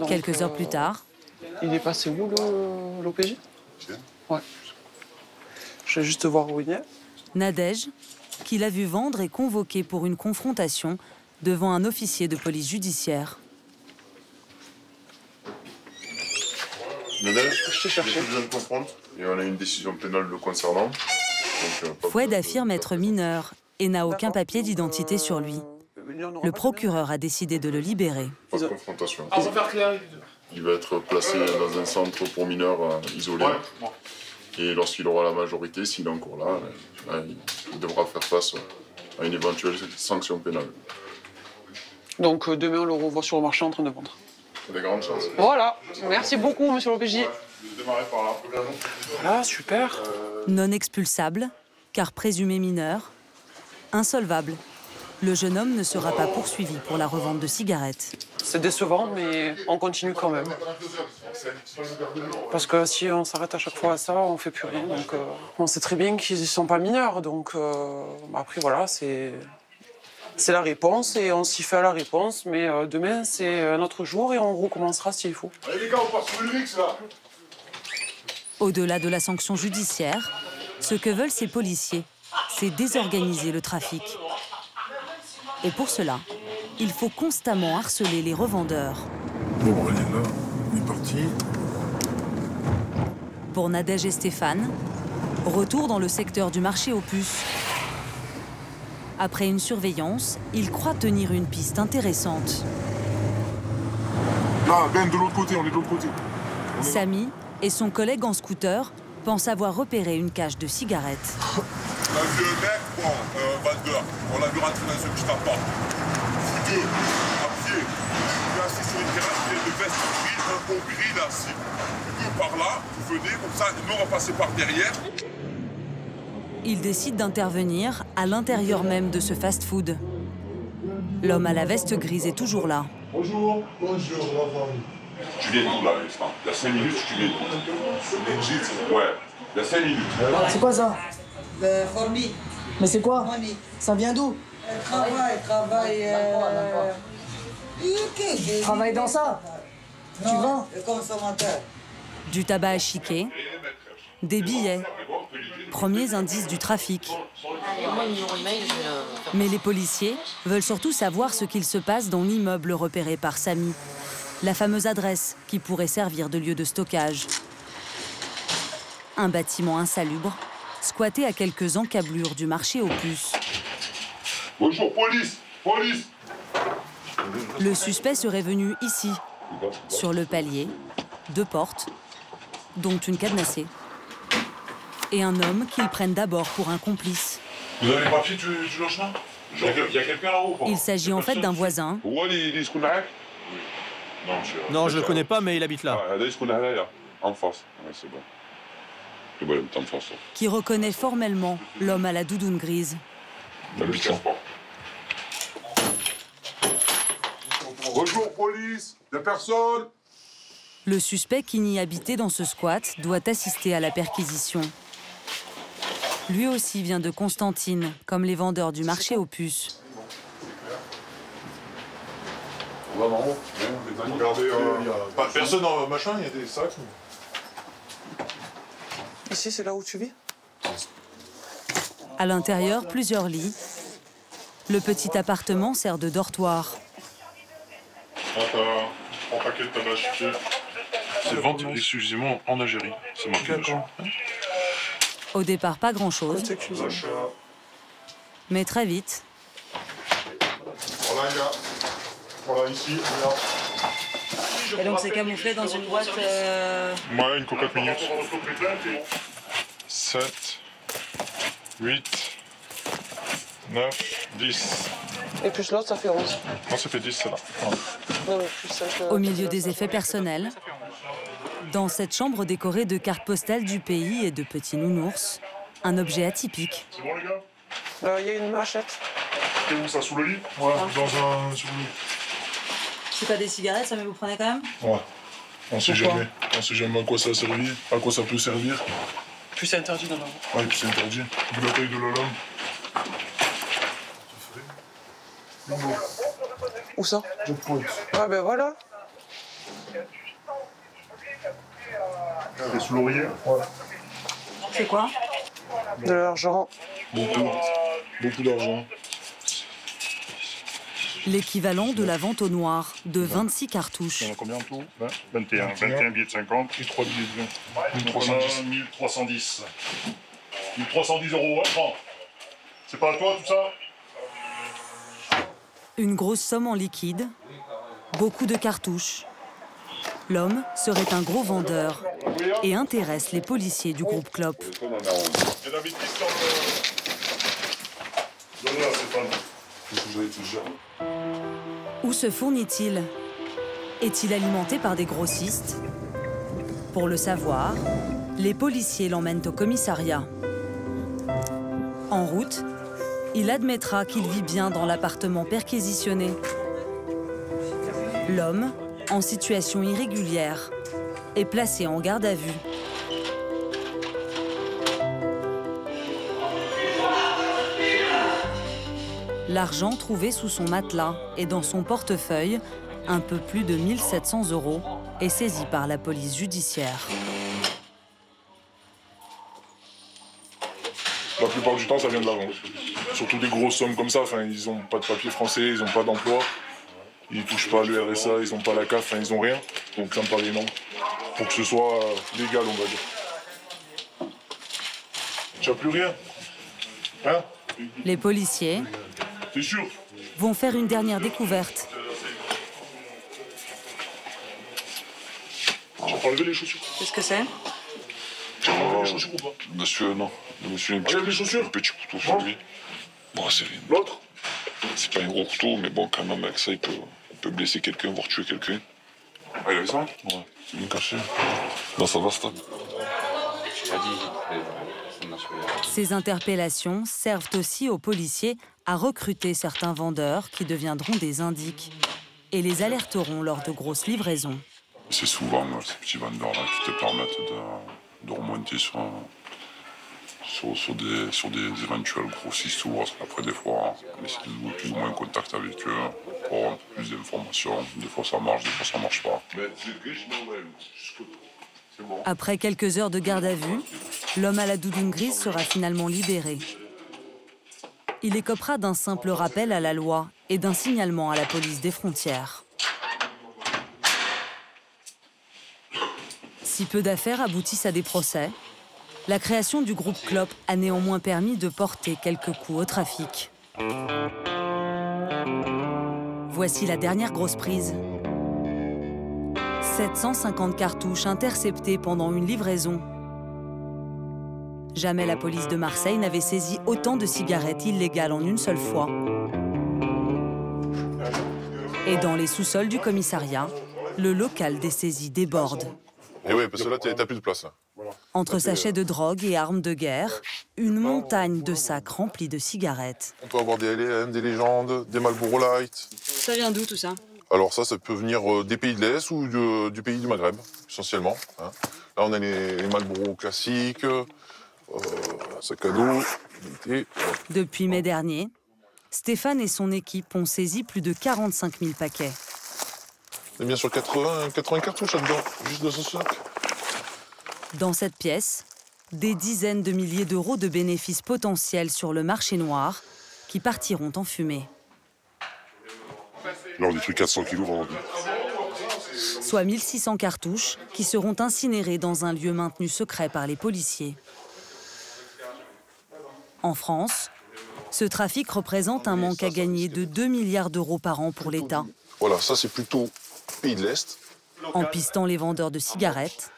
Quelques heures plus tard, Il est passé où l'OPJ? Ouais. Je vais juste voir où il est. Nadège, qui l'a vu vendre, est convoqué pour une confrontation devant un officier de police judiciaire. Nadège, je t'ai cherché. Je viens de comprendre. Et on a une décision pénale le concernant. Foued affirme être mineur et n'a aucun papier d'identité sur lui. Le procureur a décidé de le libérer. Pas de confrontation. On va faire clair. il va être placé dans un centre pour mineurs isolé. Et lorsqu'il aura la majorité, s'il est encore là, il devra faire face à une éventuelle sanction pénale. Donc demain, on le revoit sur le marché en train de vendre. Des grandes chances. Voilà. Merci beaucoup, monsieur l'OPJ. Je démarrer par là. Voilà, super. Non expulsable, car présumé mineur, insolvable. Le jeune homme ne sera pas poursuivi pour la revente de cigarettes. C'est décevant, mais on continue quand même. Parce que si on s'arrête à chaque fois à ça, on fait plus rien. Donc, on sait très bien qu'ils ne sont pas mineurs. Donc après, voilà, c'est la réponse et on s'y fait à la réponse. Mais demain, c'est un autre jour et on recommencera s'il faut. Allez les gars, on part sur le mix là. Au-delà de la sanction judiciaire, ce que veulent ces policiers, c'est désorganiser le trafic. Et pour cela, il faut constamment harceler les revendeurs. Bon, elle est là, on est parti. Pour Nadège et Stéphane, retour dans le secteur du marché aux puces. Après une surveillance, ils croient tenir une piste intéressante. Là, Ben, de l'autre côté, on est de l'autre côté. Samy et son collègue en scooter pensent avoir repéré une cache de cigarettes. On a vu un mec, bon, vendeur, on l'a vu rentrer dans un petit appart. Fouilleux, à pied. Il est assis sur une terrasse, il a une veste grise, un haut gris, là, assis. Vous par là, vous venez, comme ça, nous on va passer par derrière. Ils décident d'intervenir à l'intérieur même de ce fast-food. L'homme à la veste grise est toujours là. Bonjour. Bonjour, tu viens d'où là, à l'instant? Il y a 5 minutes, tu viens d'où? Ouais, il y a 5 minutes. C'est quoi ça? Fourmi. Mais c'est quoi? Ça vient d'où? Travaille dans ça? Tu vends? Le consommateur. Du tabac à chiquer, des billets, premiers indices du trafic. Mais les policiers veulent surtout savoir ce qu'il se passe dans l'immeuble repéré par Samy. La fameuse adresse qui pourrait servir de lieu de stockage. Un bâtiment insalubre, squatté à quelques encablures du marché aux puces. Bonjour, police! Police! Le suspect serait venu ici, sur le palier, 2 portes, dont une cadenassée. Et un homme qu'ils prennent d'abord pour un complice. Vous avez les papiers du logement? Il y a quelqu'un là-haut? Il s'agit en fait d'un voisin. Non, je le connais pas, mais il habite là. En face. Ouais, c'est bon. C'est bon, en face. Qui reconnaît formellement l'homme à la doudoune grise. Bonjour, police! Des personnes? Le suspect qui n'y habitait dans ce squat doit assister à la perquisition. Lui aussi vient de Constantine, comme les vendeurs du marché aux puces. Regardez, personne dans machin, il y a des sacs. Ici, c'est là où tu vis? À l'intérieur, plusieurs lits. Le petit appartement sert de dortoir. Un paquet de tabac chiqué. C'est vendu exclusivement en Algérie. C'est marqué dessus. Au départ, pas grand-chose. Mais très vite. Voilà, il y a. Voilà, ici, là. Et donc c'est camouflé dans une boîte. Ouais, une cocotte minute. 7, 8, 9, 10. Et plus l'autre, ça fait 11. Non, ça fait 10, celle-là. Non, mais plus 5, Au milieu des effets personnels, dans cette chambre décorée de cartes postales du pays et de petits nounours, un objet atypique. C'est bon, les gars? Il y a une machette. C'est où ça, sous le lit? Ouais, dans un. Sous le lit. C'est pas des cigarettes, ça, mais vous prenez quand même? Ouais. On sait jamais. On sait jamais à quoi ça a servi, à quoi ça peut servir. Puis c'est interdit d'en avoir. Ouais, puis c'est interdit. Vu la taille de la lame. Où ça? Ah ben voilà. C'est sous l'oreiller? Ouais. C'est quoi? De l'argent. Beaucoup d'argent. L'équivalent de la vente au noir de 26 cartouches. On a combien en tout? 21. 21 billets de 50 et 3 billets de 20. 1310. 1310. 1310 €, prends. C'est pas à toi tout ça? Une grosse somme en liquide, beaucoup de cartouches. L'homme serait un gros vendeur et intéresse les policiers du groupe Clop. Où se fournit-il? Est-il alimenté par des grossistes? Pour le savoir, les policiers l'emmènent au commissariat. En route, il admettra qu'il vit bien dans l'appartement perquisitionné. L'homme, en situation irrégulière, est placé en garde à vue. L'argent trouvé sous son matelas et dans son portefeuille, un peu plus de 1 700 €, est saisi par la police judiciaire. La plupart du temps, ça vient de la vente. Surtout des grosses sommes comme ça, ils n'ont pas de papier français, ils n'ont pas d'emploi. Ils ne touchent pas le RSA, ils n'ont pas la CAF, ils n'ont rien. Donc ça me paraît énorme. Pour que ce soit légal, on va dire. Tu n'as plus rien? Hein? Les policiers vont faire une dernière découverte. Tu as enlevé les chaussures? Qu'est-ce que c'est? Tu as enlevé les chaussures ou pas? Monsieur, non. Le monsieur, les chaussures? Un petit couteau sur lui. Bon, c'est rien. L'autre? C'est pas un gros couteau, mais bon, quand même, avec ça, il peut blesser quelqu'un, voire tuer quelqu'un. Ah, il avait ça? Ouais, c'est bien caché. Non, ça va, stable. Ces interpellations servent aussi aux policiers à recruter certains vendeurs qui deviendront des indiques et les alerteront lors de grosses livraisons. C'est souvent ces petits vendeurs-là qui te permettent de remonter sur des éventuels grossistes ou autres. Après, des fois, on essaie de nouer plus ou moins en contact avec eux pour avoir un peu plus d'informations. Des fois, ça marche, des fois, ça marche pas. Après quelques heures de garde à vue, l'homme à la doudoune grise sera finalement libéré. Il écopera d'un simple rappel à la loi et d'un signalement à la police des frontières. Si peu d'affaires aboutissent à des procès, la création du groupe Clop a néanmoins permis de porter quelques coups au trafic. Voici la dernière grosse prise. 750 cartouches interceptées pendant une livraison. Jamais la police de Marseille n'avait saisi autant de cigarettes illégales en une seule fois. Et dans les sous-sols du commissariat, le local des saisies déborde. Et oui, parce que là, t'as plus de place. Là. Entre sachets de drogue et armes de guerre, une montagne de sacs remplis de cigarettes. On peut avoir des LM, des légendes, des Marlboro Light. Ça vient d'où tout ça? Alors ça peut venir des pays de l'Est ou du pays du Maghreb, essentiellement. Hein. Là, on a les Marlboro classiques, sac à dos. Depuis mai dernier, Stéphane et son équipe ont saisi plus de 45 000 paquets. On est bien sur 80 cartouches là-dedans, juste dans ce sac. Dans cette pièce, des dizaines de milliers d'euros de bénéfices potentiels sur le marché noir qui partiront en fumée. Là, on détruit 400 kilos vendus. Soit 1600 cartouches qui seront incinérées dans un lieu maintenu secret par les policiers. En France, ce trafic représente un manque à gagner de 2 milliards d'euros par an pour l'État. Voilà, ça c'est plutôt pays de l'Est. En pistant les vendeurs de cigarettes,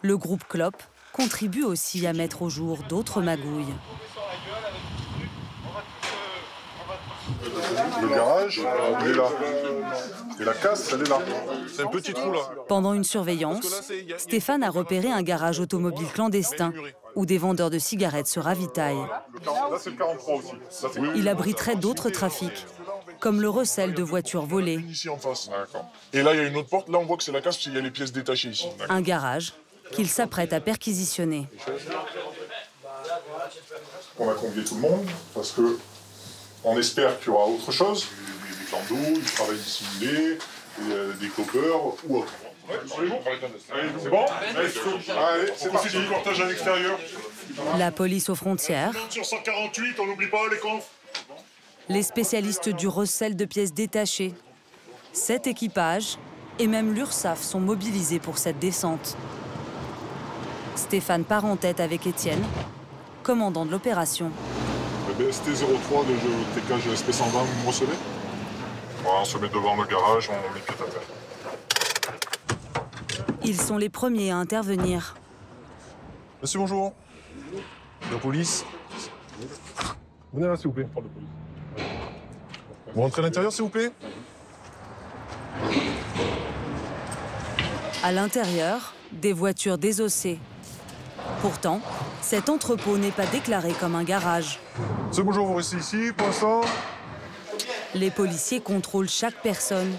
le groupe Clop contribue aussi à mettre au jour d'autres magouilles. Le garage, il est là. Et la casse, elle est là. C'est un petit trou là. Pendant une surveillance, Stéphane a repéré un garage automobile clandestin où des vendeurs de cigarettes se ravitaillent. Là, c'est le 43 aussi. Il abriterait d'autres trafics, comme le recel de voitures volées. Ici en face. Et là, il y a une autre porte. Là, on voit que c'est la casse parce qu'il y a les pièces détachées ici. Un garage qu'il s'apprête à perquisitionner. On a convié tout le monde parce que on espère qu'il y aura autre chose. Des clandos, du travail dissimulé, des clopeurs ou autre. C'est bon? Allez, c'est parti. Le cortège à l'extérieur. La police aux frontières. Sur 148, on n'oublie pas les confs. Les spécialistes du recel de pièces détachées. 7 équipages et même l'URSSAF sont mobilisés pour cette descente. Stéphane part en tête avec Étienne, commandant de l'opération. Le BST 03 de TK GSP 120, vous me recevez? Voilà, on se met devant le garage, on met pied à terre. Ils sont les premiers à intervenir. Monsieur, bonjour. La police. Venez là, s'il vous plaît. Vous rentrez à l'intérieur, s'il vous plaît. À l'intérieur, des voitures désossées. Pourtant, cet entrepôt n'est pas déclaré comme un garage. Monsieur, bonjour, vous restez ici pour l'instant. Les policiers contrôlent chaque personne.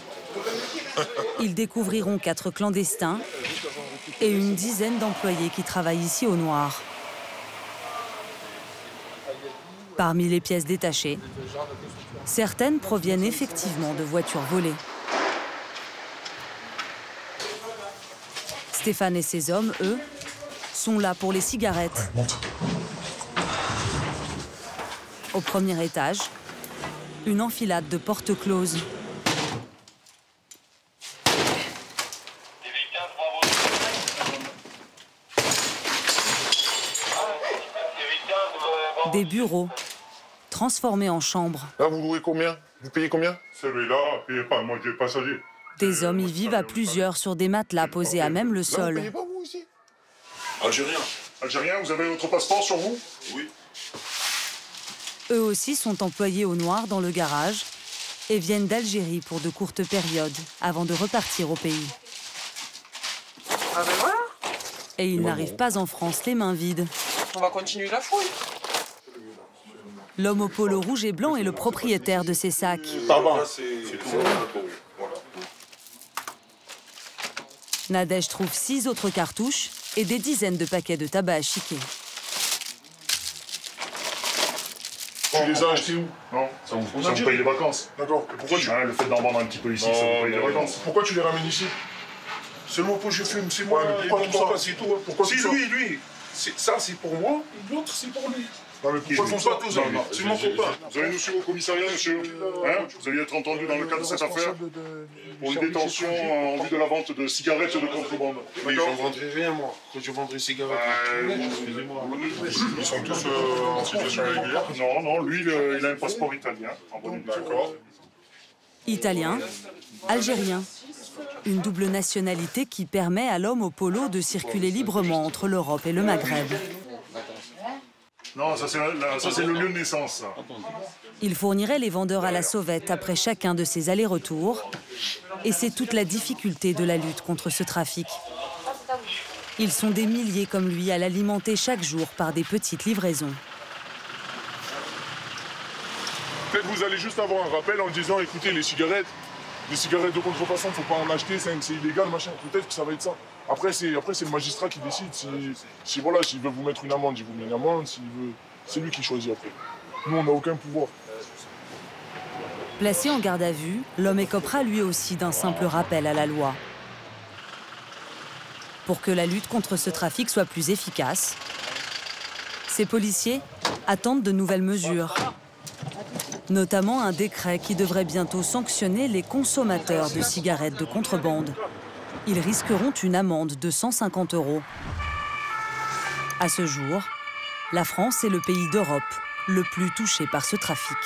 Ils découvriront 4 clandestins et une dizaine d'employés qui travaillent ici au noir. Parmi les pièces détachées, certaines proviennent effectivement de voitures volées. Stéphane et ses hommes, eux, sont là pour les cigarettes. Au premier étage, une enfilade de portes closes. Des bureaux, transformés en chambres. Là, vous louez combien? Vous payez combien? Celui-là, payez pas, moi j'ai passager. Des hommes y vivent à plusieurs sur des matelas posés à même le sol. Vous payez pas, vous, ici? Algérien. Algérien, vous avez votre passeport sur vous? Oui. Eux aussi sont employés au noir dans le garage et viennent d'Algérie pour de courtes périodes avant de repartir au pays. Ah ben voilà. Et ils n'arrivent pas en France les mains vides. On va continuer la fouille. L'homme au polo rouge et blanc est le propriétaire de ces sacs. Nadège trouve 6 autres cartouches et des dizaines de paquets de tabac à chiquer. Tu les as achetés où? Non, ça vous paye les vacances. D'accord. Pourquoi tu... le fait d'en vendre un petit peu ici, ça vous paye les vacances. Pourquoi tu les ramènes ici? C'est le mot que je fume, c'est moi. Pourquoi tout ça? C'est tout. Pourquoi si lui, ça c'est pour moi, l'autre c'est pour lui. Non, mais pourquoi ils font ça? C'est mon copain. Vous allez nous suivre au commissariat, monsieur? Hein? Vous allez être entendu dans le cadre de cette affaire pour une détention en vue de la vente de cigarettes de contrebande. Oui, je ne vendrai rien, moi. Quand je vendrai cigarettes. Excusez-moi. Ils sont tous en situation régulière? Non, non, lui, il a un passeport italien. D'accord. Italien, algérien. Une double nationalité qui permet à l'homme au polo de circuler librement entre l'Europe et le Maghreb. Non, ça c'est le lieu de naissance, ça. Il fournirait les vendeurs à la sauvette après chacun de ces allers-retours. Et c'est toute la difficulté de la lutte contre ce trafic. Ils sont des milliers comme lui à l'alimenter chaque jour par des petites livraisons. Peut-être vous allez juste avoir un rappel en disant, écoutez, les cigarettes de contrefaçon, faut pas en acheter, c'est illégal, machin. Peut-être que ça va être ça. Après, c'est le magistrat qui décide. Si voilà, s'il veut vous mettre une amende, il vous met une amende. C'est lui qui choisit après. Nous, on n'a aucun pouvoir. Placé en garde à vue, l'homme écopera lui aussi d'un simple rappel à la loi. Pour que la lutte contre ce trafic soit plus efficace, ces policiers attendent de nouvelles mesures. Notamment un décret qui devrait bientôt sanctionner les consommateurs de cigarettes de contrebande. Ils risqueront une amende de 150 €. À ce jour, la France est le pays d'Europe le plus touché par ce trafic.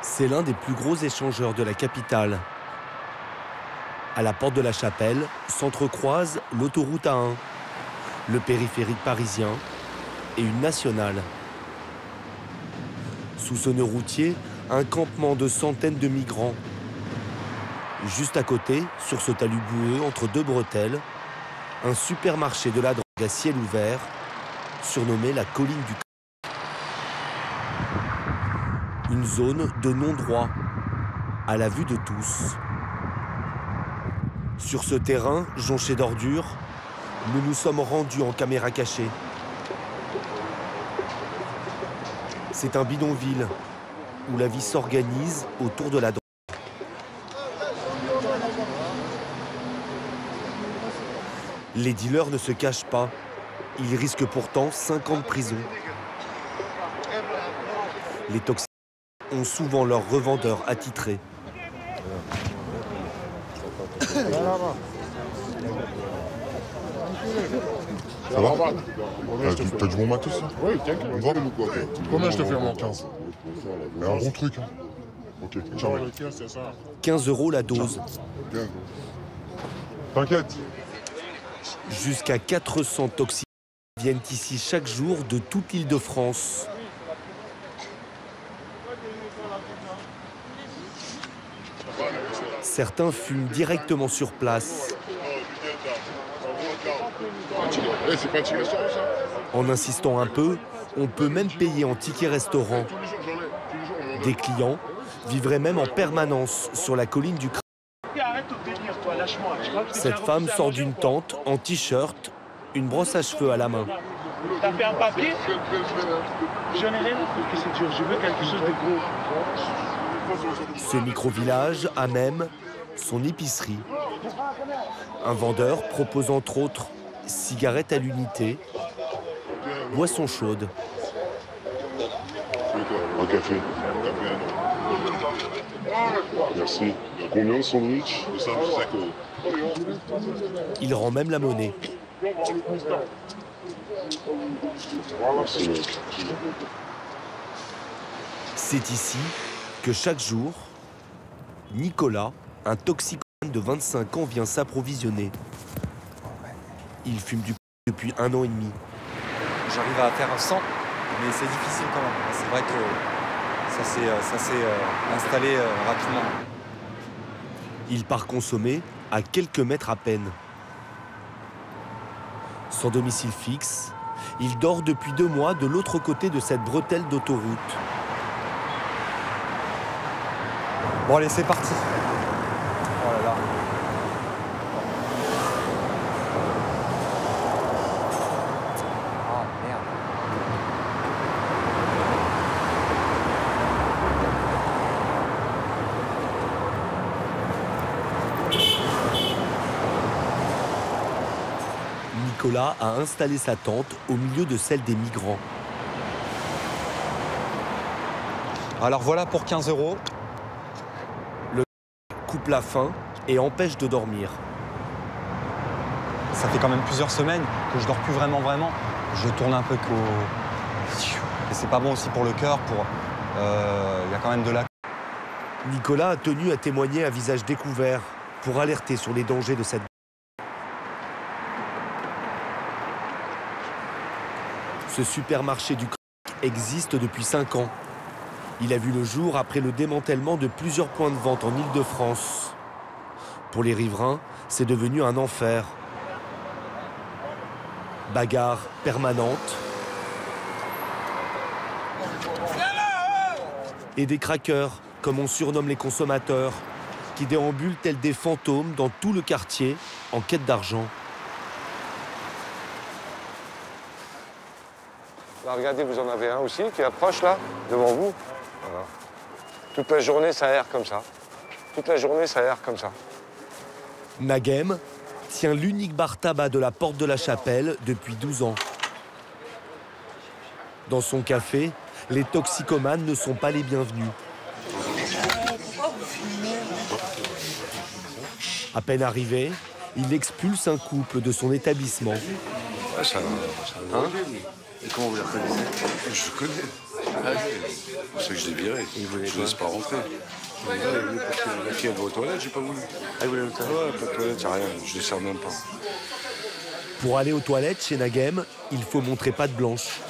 C'est l'un des plus gros échangeurs de la capitale. À la porte de la Chapelle s'entrecroisent l'autoroute A1, le périphérique parisien et une nationale. Sous ce nœud routier, un campement de centaines de migrants. Juste à côté, sur ce talus boueux entre deux bretelles, un supermarché de la drogue à ciel ouvert, surnommé la colline du Coq. Une zone de non-droit, à la vue de tous. Sur ce terrain, jonché d'ordures, nous nous sommes rendus en caméra cachée. C'est un bidonville où la vie s'organise autour de la drogue. Les dealers ne se cachent pas. Ils risquent pourtant 5 ans de prison. Les toxiques ont souvent leurs revendeurs attitrés. Ça va? T'as du bon matos là? Oui, t'inquiète. On va? Combien je te fais mon 15? Mais un bon truc, hein. Ok, ciao. 15 € la dose. T'inquiète. Jusqu'à 400 toxiques viennent ici chaque jour de toute l'Île-de-France. Certains fument directement sur place. En insistant un peu, on peut même payer en ticket restaurant. Des clients vivraient même en permanence sur la colline du Crac. Cette femme sort d'une tente en t-shirt, une brosse à cheveux à la main. T'as fait un papier? J'en ai rien à foutre que c'est dur, je veux quelque chose de gros. Ce micro-village a même son épicerie. Un vendeur propose entre autres cigarettes à l'unité, boissons chaudes. Un café. Merci. Combien de sandwich? Il rend même la monnaie. Merci, mec. C'est ici que chaque jour, Nicolas, un toxicomane de 25 ans, vient s'approvisionner. Il fume du depuis 1 an et demi. J'arrive à faire un 100, mais c'est difficile quand même. C'est vrai que ça s'est installé rapidement. Il part consommer à quelques mètres à peine. Sans domicile fixe, il dort depuis 2 mois de l'autre côté de cette bretelle d'autoroute. Bon allez, c'est parti. Oh là là. Ah merde. Nicolas a installé sa tente au milieu de celle des migrants. Alors voilà pour 15 €. Le coupe la faim et empêche de dormir. Ça fait quand même plusieurs semaines que je dors plus vraiment. Je tourne un peu qu'au... Et c'est pas bon aussi pour le cœur, il y a quand même de la... Nicolas a tenu à témoigner à visage découvert pour alerter sur les dangers de cette... Ce supermarché du Crac existe depuis 5 ans. Il a vu le jour après le démantèlement de plusieurs points de vente en Île-de-France. Pour les riverains, c'est devenu un enfer. Bagarre permanente. Et des craqueurs, comme on surnomme les consommateurs, qui déambulent tels des fantômes dans tout le quartier en quête d'argent. Là, regardez, vous en avez un aussi qui approche là, devant vous. Voilà. Toute la journée, ça erre comme ça. Toute la journée, ça erre comme ça. Nagem tient l'unique bar tabac de la Porte de la Chapelle depuis 12 ans. Dans son café, les toxicomanes ne sont pas les bienvenus. À peine arrivé, il expulse un couple de son établissement. Ouais, ça Et comment vous la connaissez? Je le connais. Ah, C'est ça que je l'ai viré. Je ne laisse pas rentrer. La fille, elle va aux toilettes, j'ai pas voulu. vous voulez aux toilettes? Ouais, pas de toilettes, y'a rien. Je ne les sers même pas. Pour aller aux toilettes chez Nagem, il faut montrer patte blanche.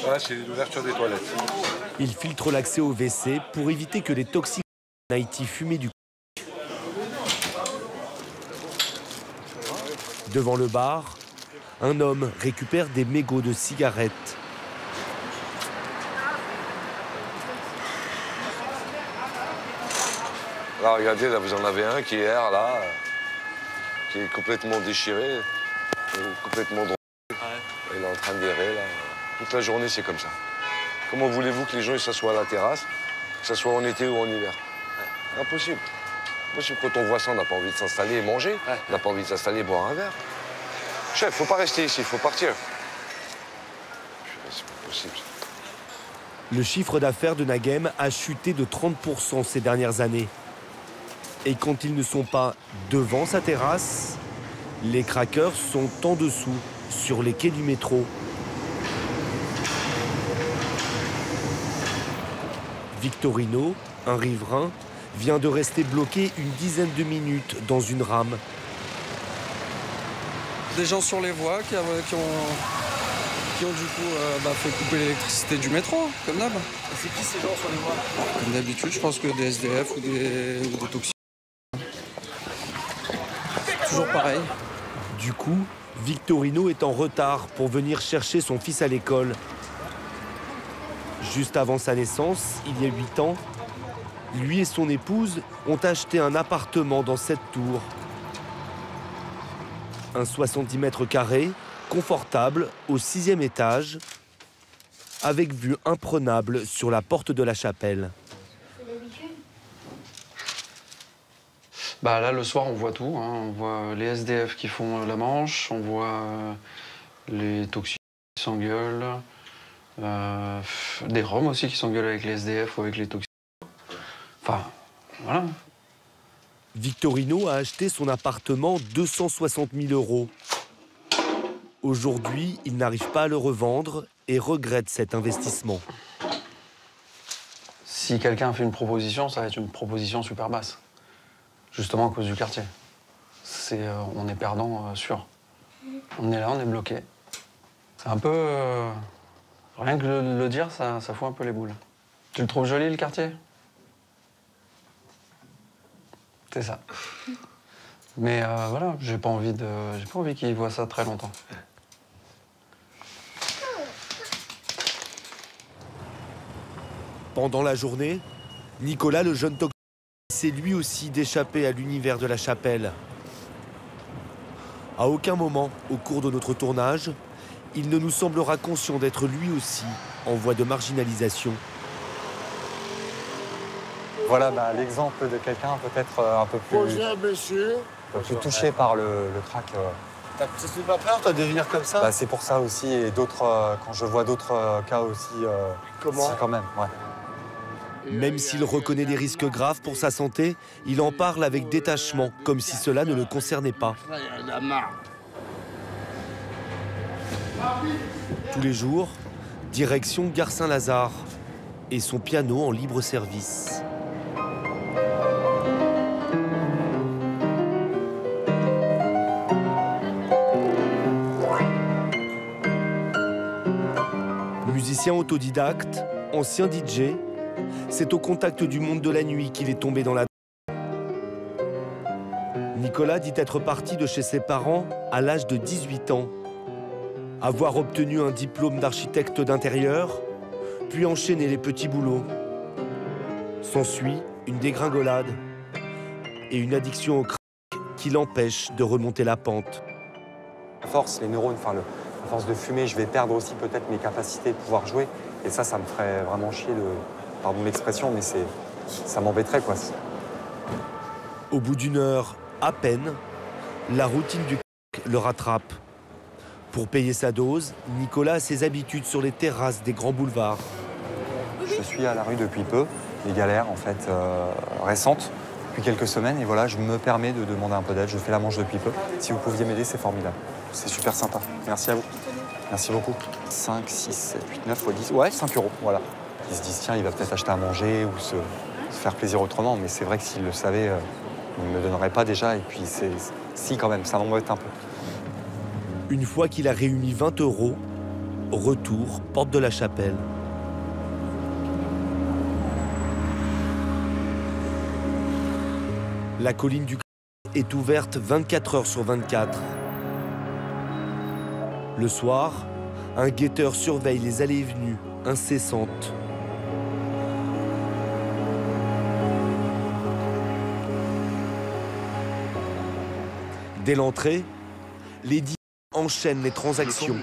Voilà, c'est l'ouverture des toilettes. Il filtre l'accès au WC pour éviter que les toxiques n'aillent y fumer du... Devant le bar, un homme récupère des mégots de cigarettes. Là, regardez, là, vous en avez un qui erre, là, qui est complètement déchiré, complètement drogué. Ouais. Il est en train d'errer, là. Toute la journée, c'est comme ça. Comment voulez-vous que les gens s'assoient à la terrasse, que ce soit en été ou en hiver? Ouais. Impossible. Impossible. Quand on voit ça, on n'a pas envie de s'installer et manger. Ouais. On n'a pas envie de s'installer et boire un verre. Chef, faut pas rester ici, faut partir. C'est pas possible. Le chiffre d'affaires de Nagem a chuté de 30% ces dernières années. Et quand ils ne sont pas devant sa terrasse, Les craqueurs sont en dessous, sur les quais du métro. Victorino, un riverain, vient de rester bloqué une dizaine de minutes dans une rame. Des gens sur les voies qui ont du coup fait couper l'électricité du métro, comme d'hab. C'est qui ces gens sur les voies? Comme d'habitude, je pense que des SDF ou des toxiques. Toujours pareil. Du coup, Victorino est en retard pour venir chercher son fils à l'école. Juste avant sa naissance, il y a 8 ans, lui et son épouse ont acheté un appartement dans cette tour. Un 70 mètres carrés, confortable, au 6e étage, avec vue imprenable sur la porte de la chapelle. Là, le soir, on voit tout. On voit les SDF qui font la manche, on voit les toxiques qui s'engueulent, des Roms aussi qui s'engueulent avec les SDF ou avec les toxiques. Enfin, voilà. Victorino a acheté son appartement 260 000 €. Aujourd'hui, il n'arrive pas à le revendre et regrette cet investissement. Si quelqu'un fait une proposition, ça va être une proposition super basse. Justement à cause du quartier. On est perdant sûr. On est là, on est bloqué. C'est un peu... rien que le dire, ça fout un peu les boules. Tu le trouves joli, le quartier? C'est ça. Mais voilà, j'ai pas envie qu'il voit ça très longtemps. Pendant la journée, Nicolas, le jeune toxique, essaie lui aussi d'échapper à l'univers de la chapelle. À aucun moment, au cours de notre tournage, il ne nous semblera conscient d'être lui aussi en voie de marginalisation. Voilà l'exemple de quelqu'un peut-être un peu plus touché par le crack. T'as pas peur, toi, de venir comme ça? C'est pour ça aussi, et d'autres, quand je vois d'autres cas aussi, comment? quand même, ouais. Même s'il reconnaît des risques graves pour sa santé, il en parle avec détachement, comme si cela ne le concernait pas. Tous les jours, direction Gare Saint-Lazare et son piano en libre service. Musicien autodidacte, ancien DJ, c'est au contact du monde de la nuit qu'il est tombé dans la... Nicolas dit être parti de chez ses parents à l'âge de 18 ans. Avoir obtenu un diplôme d'architecte d'intérieur, puis enchaîner les petits boulots. S'ensuit une dégringolade et une addiction au crack qui l'empêche de remonter la pente. À force, les neurones, à force de fumer, je vais perdre aussi peut-être mes capacités de pouvoir jouer. Et ça me ferait vraiment chier pardon l'expression, mais ça m'embêterait, quoi. Au bout d'une heure à peine, la routine du crack le rattrape. Pour payer sa dose, Nicolas a ses habitudes sur les terrasses des grands boulevards. Je suis à la rue depuis peu, les galères en fait récentes, depuis quelques semaines, et voilà, je me permets de demander un peu d'aide, je fais la manche depuis peu. Si vous pouviez m'aider, c'est formidable. C'est super sympa. Merci à vous. Merci beaucoup. 5, 6, 7, 8, 9 fois 10, ouais, 5 €, voilà. Ils se disent, tiens, il va peut-être acheter à manger ou se faire plaisir autrement, mais c'est vrai que s'il le savait, il ne me donnerait pas déjà, et puis si quand même, ça m'embête un peu. Une fois qu'il a réuni 20 €, retour, porte de la chapelle. La colline du crack est ouverte 24 heures sur 24. Le soir, un guetteur surveille les allées et venues incessantes. Dès l'entrée, les dealers enchaînent les transactions.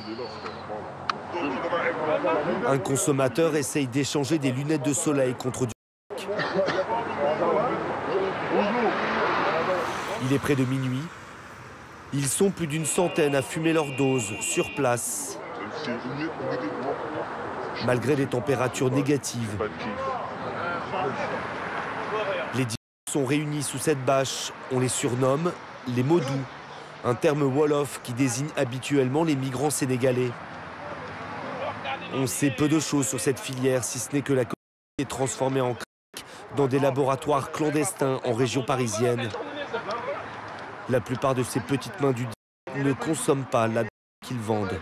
Un consommateur essaye d'échanger des lunettes de soleil contre du crack. Il est près de minuit. Ils sont plus d'une centaine à fumer leur dose sur place. Malgré des températures négatives. Les dealers sont réunis sous cette bâche. On les surnomme les mots doux, un terme wolof qui désigne habituellement les migrants sénégalais. On sait peu de choses sur cette filière, si ce n'est que la cocaïne est transformée en crack dans des laboratoires clandestins en région parisienne. La plupart de ces petites mains du ne consomment pas la drogue qu'ils vendent.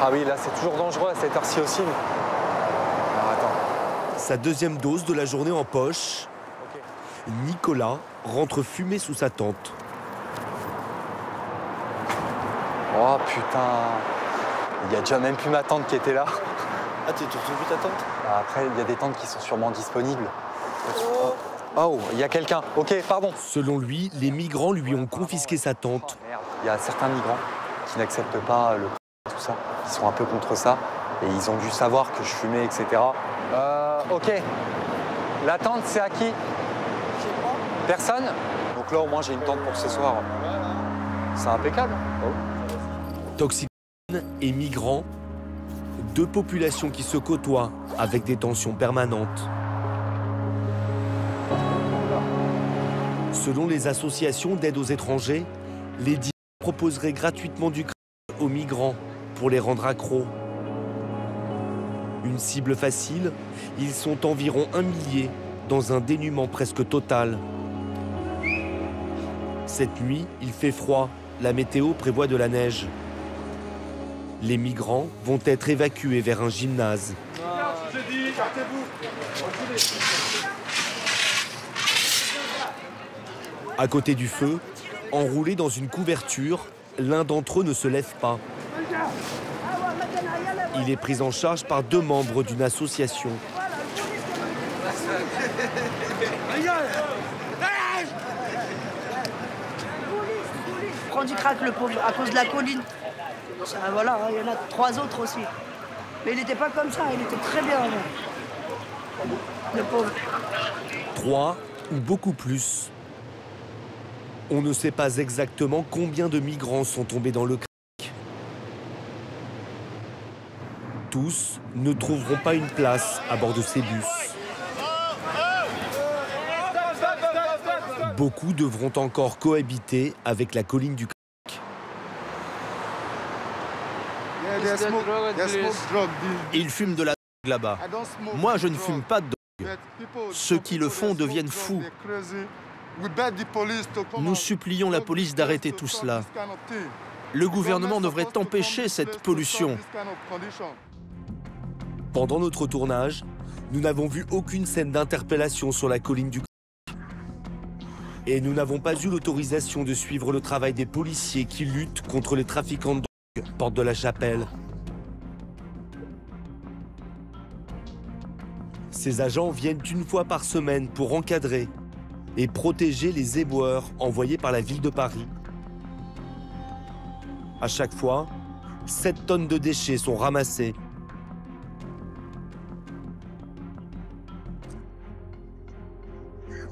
Ah oui, là c'est toujours dangereux à cette heure-ci aussi. Alors attends. Sa deuxième dose de la journée en poche, Nicolas rentre fumé sous sa tente. Oh putain, il y a déjà même plus ma tante qui était là. Ah, tu retrouves plus ta tante? Après, il y a des tentes qui sont sûrement disponibles. Oh, il y a quelqu'un. Ok, pardon. Selon lui, les migrants lui ont confisqué sa tente. Il y a certains migrants qui n'acceptent pas le tout ça. Ils sont un peu contre ça. Et ils ont dû savoir que je fumais, etc. Ok. La tente, c'est à qui? Personne? Donc là, au moins, j'ai une tente pour ce soir. C'est impeccable. Oh. Toxicomane et migrants, deux populations qui se côtoient avec des tensions permanentes. Selon les associations d'aide aux étrangers, les dealers proposeraient gratuitement du crack aux migrants pour les rendre accros. Une cible facile, ils sont environ 1 millier dans un dénuement presque total. Cette nuit, il fait froid, la météo prévoit de la neige. Les migrants vont être évacués vers un gymnase. À côté du feu, enroulé dans une couverture, l'un d'entre eux ne se lève pas. Il est pris en charge par 2 membres d'une association. Il prend du crack, le pauvre, à cause de la colline. Ça, voilà, il y en a 3 autres aussi. Mais il n'était pas comme ça, il était très bien. Le pauvre. 3 ou beaucoup plus. On ne sait pas exactement combien de migrants sont tombés dans le crack. Tous ne trouveront pas une place à bord de ces bus. Beaucoup devront encore cohabiter avec la colline du crack. Ils fument de la drogue là-bas. Moi, je ne fume pas de drogue. Ceux qui le font deviennent fous. Nous supplions la police d'arrêter tout cela. Le gouvernement devrait empêcher cette pollution. Pendant notre tournage, nous n'avons vu aucune scène d'interpellation sur la colline du crack. Et nous n'avons pas eu l'autorisation de suivre le travail des policiers qui luttent contre les trafiquants de drogue, porte de la Chapelle. Ces agents viennent une fois par semaine pour encadrer et protéger les éboueurs envoyés par la ville de Paris. À chaque fois, 7 tonnes de déchets sont ramassées.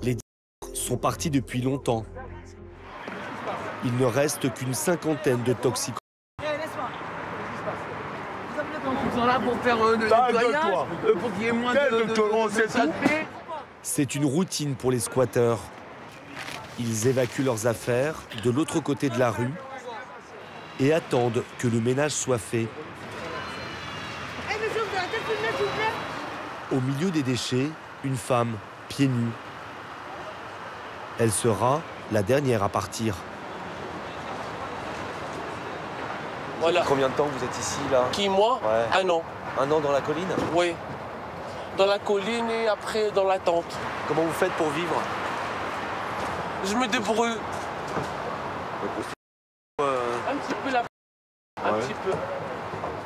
Les dealers sont partis depuis longtemps. Il ne reste qu'une 50aine de toxicomans. Ils sont là pour faire le nettoyage, pour qu'il y ait moins de saleté. C'est une routine pour les squatteurs. Ils évacuent leurs affaires de l'autre côté de la rue et attendent que le ménage soit fait. Au milieu des déchets, une femme, pieds nus. Elle sera la dernière à partir. Voilà. Combien de temps vous êtes ici, là? Qui, moi? Ouais. 1 an. 1 an dans la colline? Oui. Dans la colline et après dans la tente. Comment vous faites pour vivre? Je me débrouille. Un petit peu là. Un petit peu.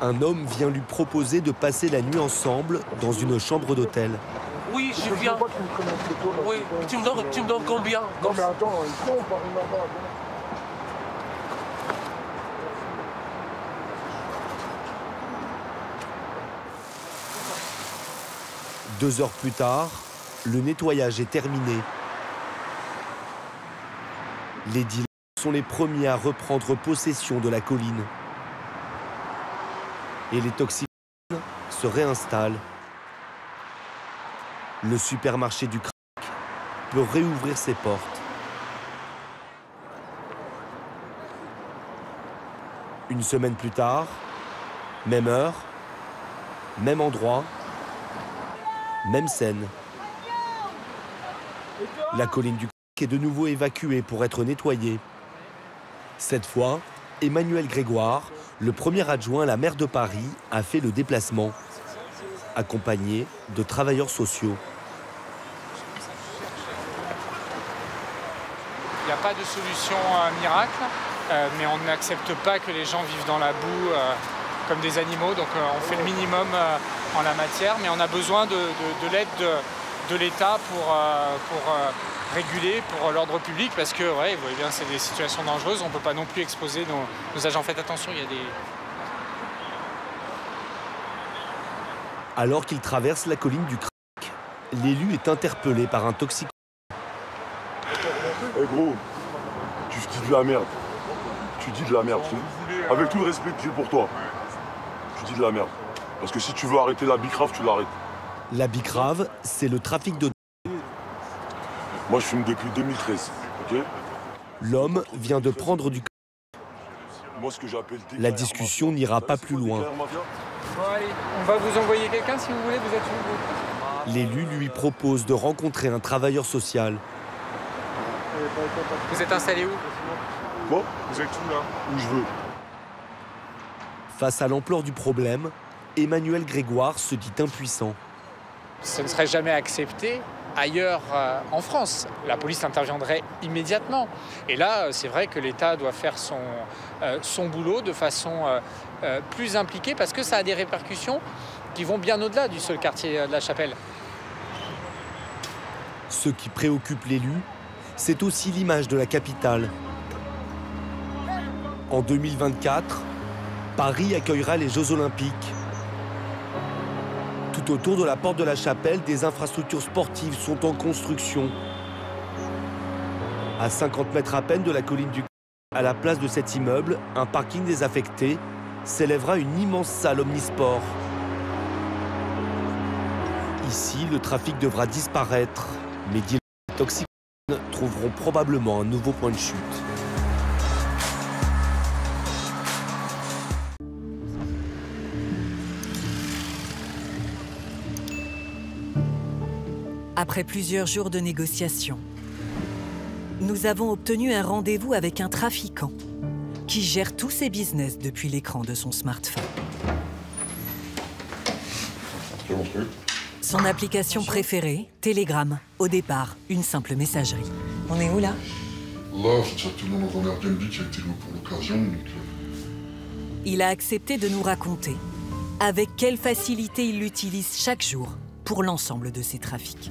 Un homme vient lui proposer de passer la nuit ensemble dans une chambre d'hôtel. Oui, je viens. Oui. Tu me donnes combien? Non mais attends, ici on part là-bas. 2 heures plus tard, le nettoyage est terminé. Les dealers sont les premiers à reprendre possession de la colline. Et les toxicomans se réinstallent. Le supermarché du crack peut réouvrir ses portes. Une semaine plus tard, même heure, même endroit, même scène. La colline du Croc est de nouveau évacuée pour être nettoyée. Cette fois, Emmanuel Grégoire, le premier adjoint à la maire de Paris, a fait le déplacement, accompagné de travailleurs sociaux. Il n'y a pas de solution miracle, mais on n'accepte pas que les gens vivent dans la boue comme des animaux. Donc on fait le minimum en la matière, mais on a besoin de l'aide de l'État pour réguler, pour l'ordre public, parce que ouais, vous voyez bien, c'est des situations dangereuses. On ne peut pas non plus exposer nos agents. Faites attention, il y a des... Alors qu'il traverse la colline du Crac, l'élu est interpellé par un toxicomane. Eh gros, tu dis de la merde. Tu dis de la merde. Avec tout le respect que j'ai pour toi, tu dis de la merde. Parce que si tu veux arrêter la bicrave, tu l'arrêtes. La bicrave, c'est le trafic de... Moi, je fume depuis 2013, ok? L'homme vient de prendre du... Moi, ce que j'appelle... La discussion n'ira pas plus loin. Bon, allez, on va vous envoyer quelqu'un si vous voulez, vous êtes où vous? L'élu lui propose de rencontrer un travailleur social. Vous êtes installé où? Quoi? Vous êtes où là? Où je veux. Face à l'ampleur du problème, Emmanuel Grégoire se dit impuissant. Ce ne serait jamais accepté ailleurs en France. La police interviendrait immédiatement. Et là, c'est vrai que l'État doit faire son boulot de façon plus impliquée parce que ça a des répercussions qui vont bien au-delà du seul quartier de la Chapelle. Ce qui préoccupe l'élu, c'est aussi l'image de la capitale. En 2024, Paris accueillera les Jeux Olympiques. Tout autour de la porte de la Chapelle, des infrastructures sportives sont en construction. À 50 mètres à peine de la colline du Croc, à la place de cet immeuble, un parking désaffecté, s'élèvera une immense salle omnisport. Ici, le trafic devra disparaître, mais dealers et toxicomanes trouveront probablement un nouveau point de chute. Après plusieurs jours de négociations, nous avons obtenu un rendez-vous avec un trafiquant qui gère tous ses business depuis l'écran de son smartphone. Son application préférée, Telegram. Au départ, une simple messagerie. On est où là? Là, c'est exactement dans un Airbnb qui a été loué pour l'occasion. Il a accepté de nous raconter avec quelle facilité il l'utilise chaque jour pour l'ensemble de ses trafics.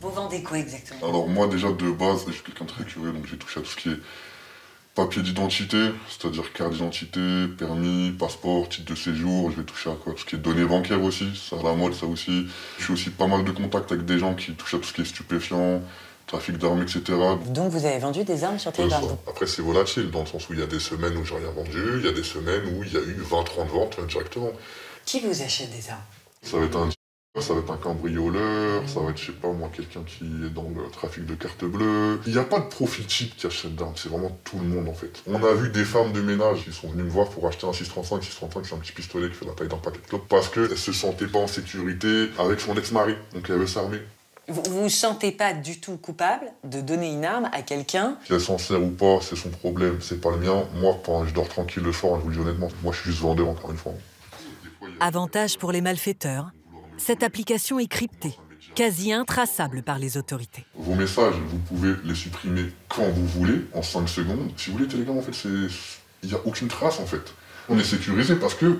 Vous vendez quoi exactement? Alors moi déjà de base, je suis quelqu'un de très curieux, donc j'ai touché à tout ce qui est papier d'identité, c'est-à-dire carte d'identité, permis, passeport, titre de séjour, je vais toucher à quoi? Tout ce qui est données bancaires aussi, ça à la mode ça aussi. Je suis aussi pas mal de contacts avec des gens qui touchent à tout ce qui est stupéfiant, trafic d'armes, etc. Donc vous avez vendu des armes sur Telegram? Après c'est volatile, dans le sens où il y a des semaines où j'ai rien vendu, il y a des semaines où il y a eu 20-30 ventes directement. Qui vous achète des armes? Ça va être un cambrioleur, ça va être, je sais pas moi, quelqu'un qui est dans le trafic de cartes bleues. Il n'y a pas de profil type qui achète d'armes, c'est vraiment tout le monde en fait. On a vu des femmes de ménage qui sont venues me voir pour acheter un 635. 635 c'est un petit pistolet qui fait la taille d'un paquet de clopes parce qu'elle se sentait pas en sécurité avec son ex-mari, donc elle veut s'armer. Vous ne vous sentez pas du tout coupable de donner une arme à quelqu'un? Qu'elle s'en sert ou pas, c'est son problème, c'est pas le mien. Moi, je dors tranquille le soir, je vous le dis honnêtement. Moi, je suis juste vendeur, encore une fois. Avantage pour les malfaiteurs, cette application est cryptée, quasi intraçable par les autorités. Vos messages, vous pouvez les supprimer quand vous voulez, en 5 secondes. Si vous voulez, Telegram, en fait, il n'y a aucune trace, en fait. On est sécurisé parce que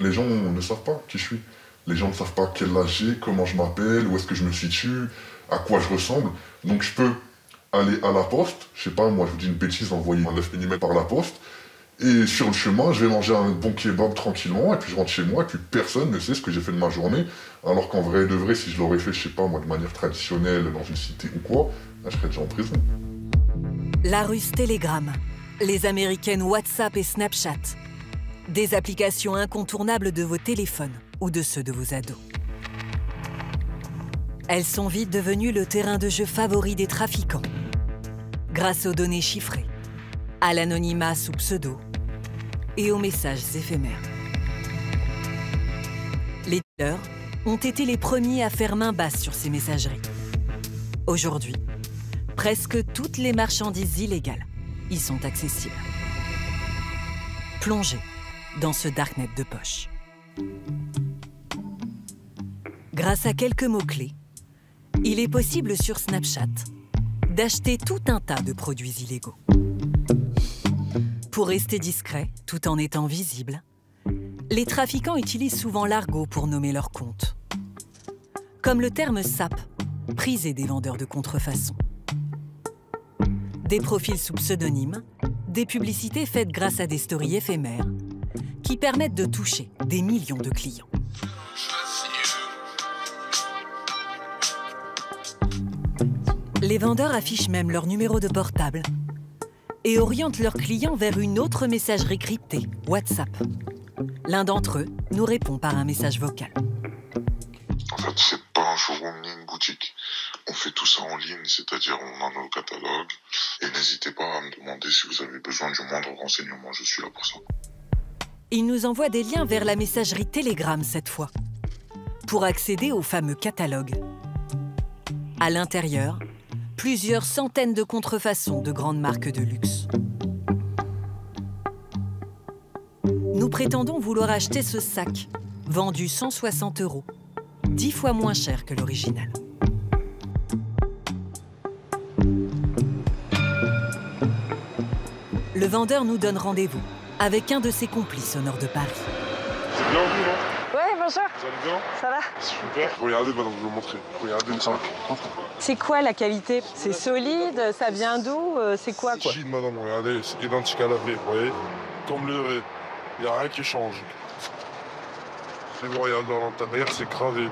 les gens ne savent pas qui je suis. Les gens ne savent pas quel âge j'ai, comment je m'appelle, où est-ce que je me situe, à quoi je ressemble. Donc je peux aller à la poste, je sais pas, moi je vous dis une bêtise, envoyer un 9 mm par la poste, et sur le chemin, je vais manger un bon kebab tranquillement, et puis je rentre chez moi, et puis personne ne sait ce que j'ai fait de ma journée, alors qu'en vrai de vrai, si je l'aurais fait, je sais pas, moi, de manière traditionnelle, dans une cité ou quoi, là, je serais déjà en prison. La ruse Telegram, les américaines WhatsApp et Snapchat, des applications incontournables de vos téléphones ou de ceux de vos ados. Elles sont vite devenues le terrain de jeu favori des trafiquants. Grâce aux données chiffrées, à l'anonymat sous pseudo et aux messages éphémères. Les dealers ont été les premiers à faire main basse sur ces messageries. Aujourd'hui, presque toutes les marchandises illégales y sont accessibles. Plongez dans ce darknet de poche. Grâce à quelques mots-clés, il est possible sur Snapchat d'acheter tout un tas de produits illégaux. Pour rester discret, tout en étant visible, les trafiquants utilisent souvent l'argot pour nommer leurs comptes. Comme le terme SAP, prisé des vendeurs de contrefaçon. Des profils sous pseudonyme, des publicités faites grâce à des stories éphémères qui permettent de toucher des millions de clients. Les vendeurs affichent même leur numéro de portable et orientent leurs clients vers une autre messagerie cryptée, WhatsApp. L'un d'entre eux nous répond par un message vocal. En fait, c'est pas un showroom ni une boutique. On fait tout ça en ligne, c'est-à-dire on a nos catalogues. Et n'hésitez pas à me demander si vous avez besoin du moindre renseignement, je suis là pour ça. Il nous envoie des liens vers la messagerie Telegram cette fois, pour accéder au fameux catalogue. À l'intérieur, plusieurs centaines de contrefaçons de grandes marques de luxe. Nous prétendons vouloir acheter ce sac, vendu 160 €, 10 fois moins cher que l'original. Le vendeur nous donne rendez-vous avec un de ses complices au nord de Paris. C'est bien vous, non? Ouais, bonjour. Vous allez bien? Ça va? Super. Regardez, madame, je vais vous montrer. Regardez ça. C'est quoi la qualité? C'est solide? Ça vient d'où? C'est quoi? C'est chic, madame, regardez, c'est identique à la vraie, vous voyez? Comme le vrai. Il n'y a rien qui change. C'est bon, regardez, dans l'intérieur, c'est gravé.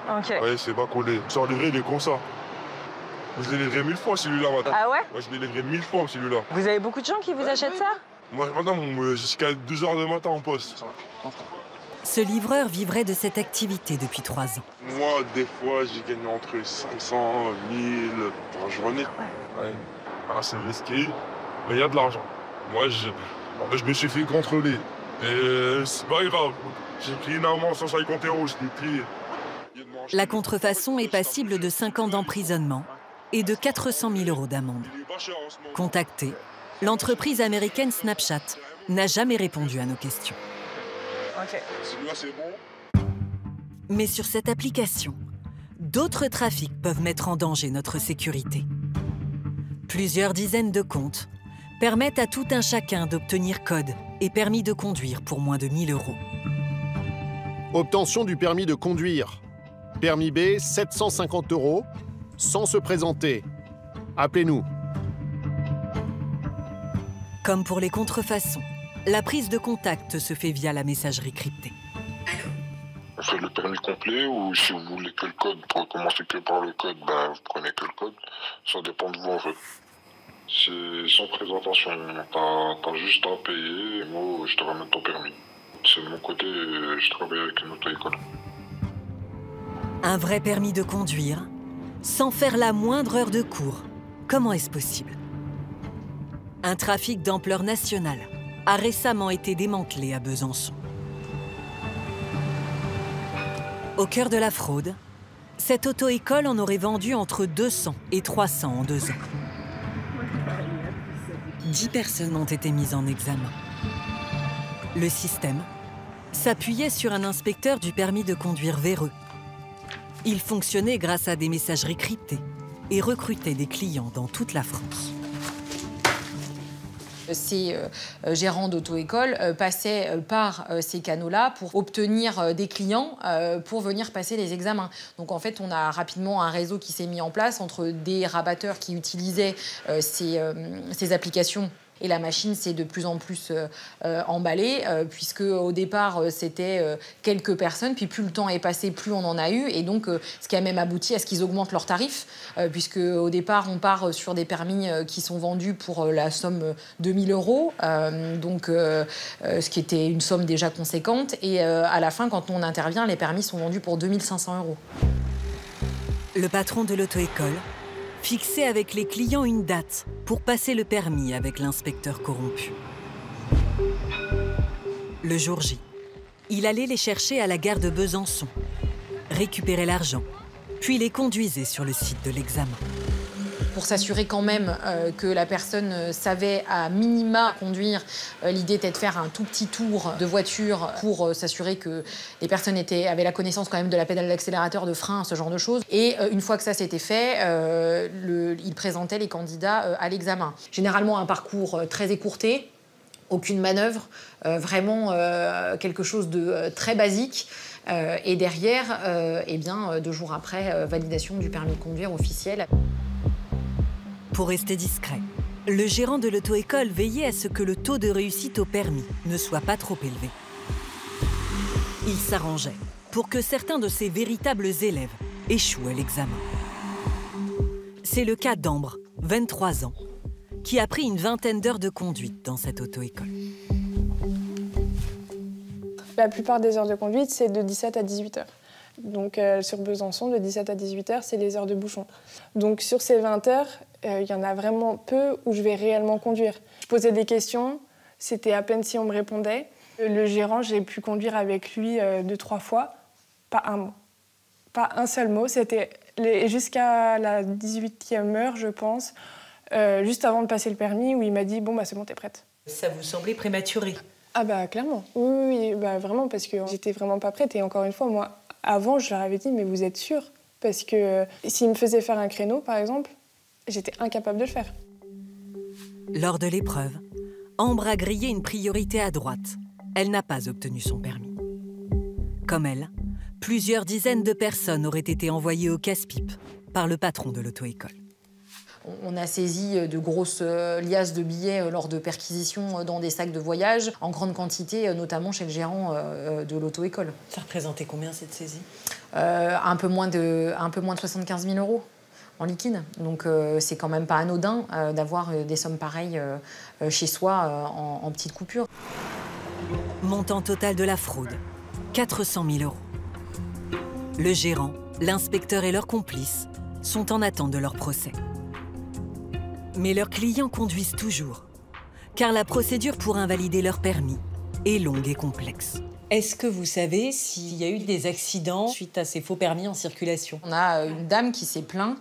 Ok. Vous voyez, c'est pas collé. Ça, le vrai, il est comme ça. Je l'ai livré 1000 fois, celui-là, madame. Ah ouais? Moi, je l'ai livré 1000 fois, celui-là. Vous avez beaucoup de gens qui vous achètent ça? Moi, madame, jusqu'à 2 h du matin en poste. Ce livreur vivrait de cette activité depuis 3 ans. Moi, des fois, j'ai gagné entre 500, 1000 par journée. Ouais. Ah, c'est risqué, mais il y a de l'argent. Moi, je me suis fait contrôler. Et c'est pas grave. J'ai pris une amende 150 €, je l'ai pris. La contrefaçon est passible de 5 ans d'emprisonnement et de 400 000 € d'amende. Contactée, l'entreprise américaine Snapchat n'a jamais répondu à nos questions. Ok. Celui-là, c'est bon. Mais sur cette application, d'autres trafics peuvent mettre en danger notre sécurité. Plusieurs dizaines de comptes permettent à tout un chacun d'obtenir code et permis de conduire pour moins de 1 000 €. Obtention du permis de conduire. Permis B, 750 €, sans se présenter. Appelez-nous. Comme pour les contrefaçons, la prise de contact se fait via la messagerie cryptée. On fait le permis complet ou si vous voulez que le code, pour commencer que par le code, ben vous prenez que le code. Ça dépend de vous en fait. C'est sans présentation. T'as juste à payer et moi je te ramène ton permis. C'est de mon côté, je travaille avec une auto-école. Un vrai permis de conduire, sans faire la moindre heure de cours. Comment est-ce possible? Un trafic d'ampleur nationale a récemment été démantelé à Besançon. Au cœur de la fraude, cette auto-école en aurait vendu entre 200 et 300 en 2 ans. 10 personnes ont été mises en examen. Le système s'appuyait sur un inspecteur du permis de conduire véreux. Il fonctionnait grâce à des messageries cryptées et recrutait des clients dans toute la France. Ces gérants d'auto-école passaient par ces canaux-là pour obtenir des clients pour venir passer les examens. Donc en fait, on a rapidement un réseau qui s'est mis en place entre des rabatteurs qui utilisaient ces applications. Et la machine s'est de plus en plus emballée, puisque au départ, c'était quelques personnes, puis plus le temps est passé, plus on en a eu. Et donc, ce qui a même abouti à ce qu'ils augmentent leurs tarifs, puisque au départ, on part sur des permis qui sont vendus pour la somme de 1 000 €, donc ce qui était une somme déjà conséquente. Et à la fin, quand on intervient, les permis sont vendus pour 2 500 €. Le patron de l'auto-école fixait avec les clients une date pour passer le permis avec l'inspecteur corrompu. Le jour J, il allait les chercher à la gare de Besançon, récupérait l'argent, puis les conduisait sur le site de l'examen. Pour s'assurer quand même que la personne savait à minima conduire, l'idée était de faire un tout petit tour de voiture pour s'assurer que les personnes avaient la connaissance quand même de la pédale d'accélérateur, de frein, ce genre de choses. Et une fois que ça s'était fait, il présentait les candidats à l'examen. Généralement un parcours très écourté, aucune manœuvre, vraiment quelque chose de très basique. Et derrière, 2 jours après, validation du permis de conduire officiel. Pour rester discret, le gérant de l'auto-école veillait à ce que le taux de réussite au permis ne soit pas trop élevé. Il s'arrangeait pour que certains de ses véritables élèves échouent à l'examen. C'est le cas d'Ambre, 23 ans, qui a pris une vingtaine d'heures de conduite dans cette auto-école. La plupart des heures de conduite, c'est de 17 à 18 heures. Donc sur Besançon, de 17 à 18 heures, c'est les heures de bouchon. Donc sur ces 20 heures, il y en a vraiment peu où je vais réellement conduire. Je posais des questions, c'était à peine si on me répondait. Le gérant, j'ai pu conduire avec lui 2-3 fois, pas un mot. Pas un seul mot, c'était jusqu'à la 18e heure, je pense, juste avant de passer le permis, où il m'a dit « Bon, bah, c'est bon, t'es prête ». Ça vous semblait prématuré? Ah bah clairement, oui, bah, vraiment, parce que j'étais vraiment pas prête. Et encore une fois, moi, avant, je leur avais dit « Mais vous êtes sûrs ?» Parce que s'ils me faisaient faire un créneau, par exemple, j'étais incapable de le faire. Lors de l'épreuve, Ambre a grillé une priorité à droite. Elle n'a pas obtenu son permis. Comme elle, plusieurs dizaines de personnes auraient été envoyées au casse-pipe par le patron de l'auto-école. On a saisi de grosses liasses de billets lors de perquisitions dans des sacs de voyage, en grande quantité, notamment chez le gérant de l'auto-école. Ça représentait combien cette saisie? Un peu moins de 75 000 € en liquide. Donc c'est quand même pas anodin d'avoir des sommes pareilles chez soi en petites coupures. Montant total de la fraude, 400 000 €. Le gérant, l'inspecteur et leurs complices sont en attente de leur procès. Mais leurs clients conduisent toujours, car la procédure pour invalider leur permis est longue et complexe. Est-ce que vous savez s'il y a eu des accidents suite à ces faux permis en circulation? On a une dame qui s'est plainte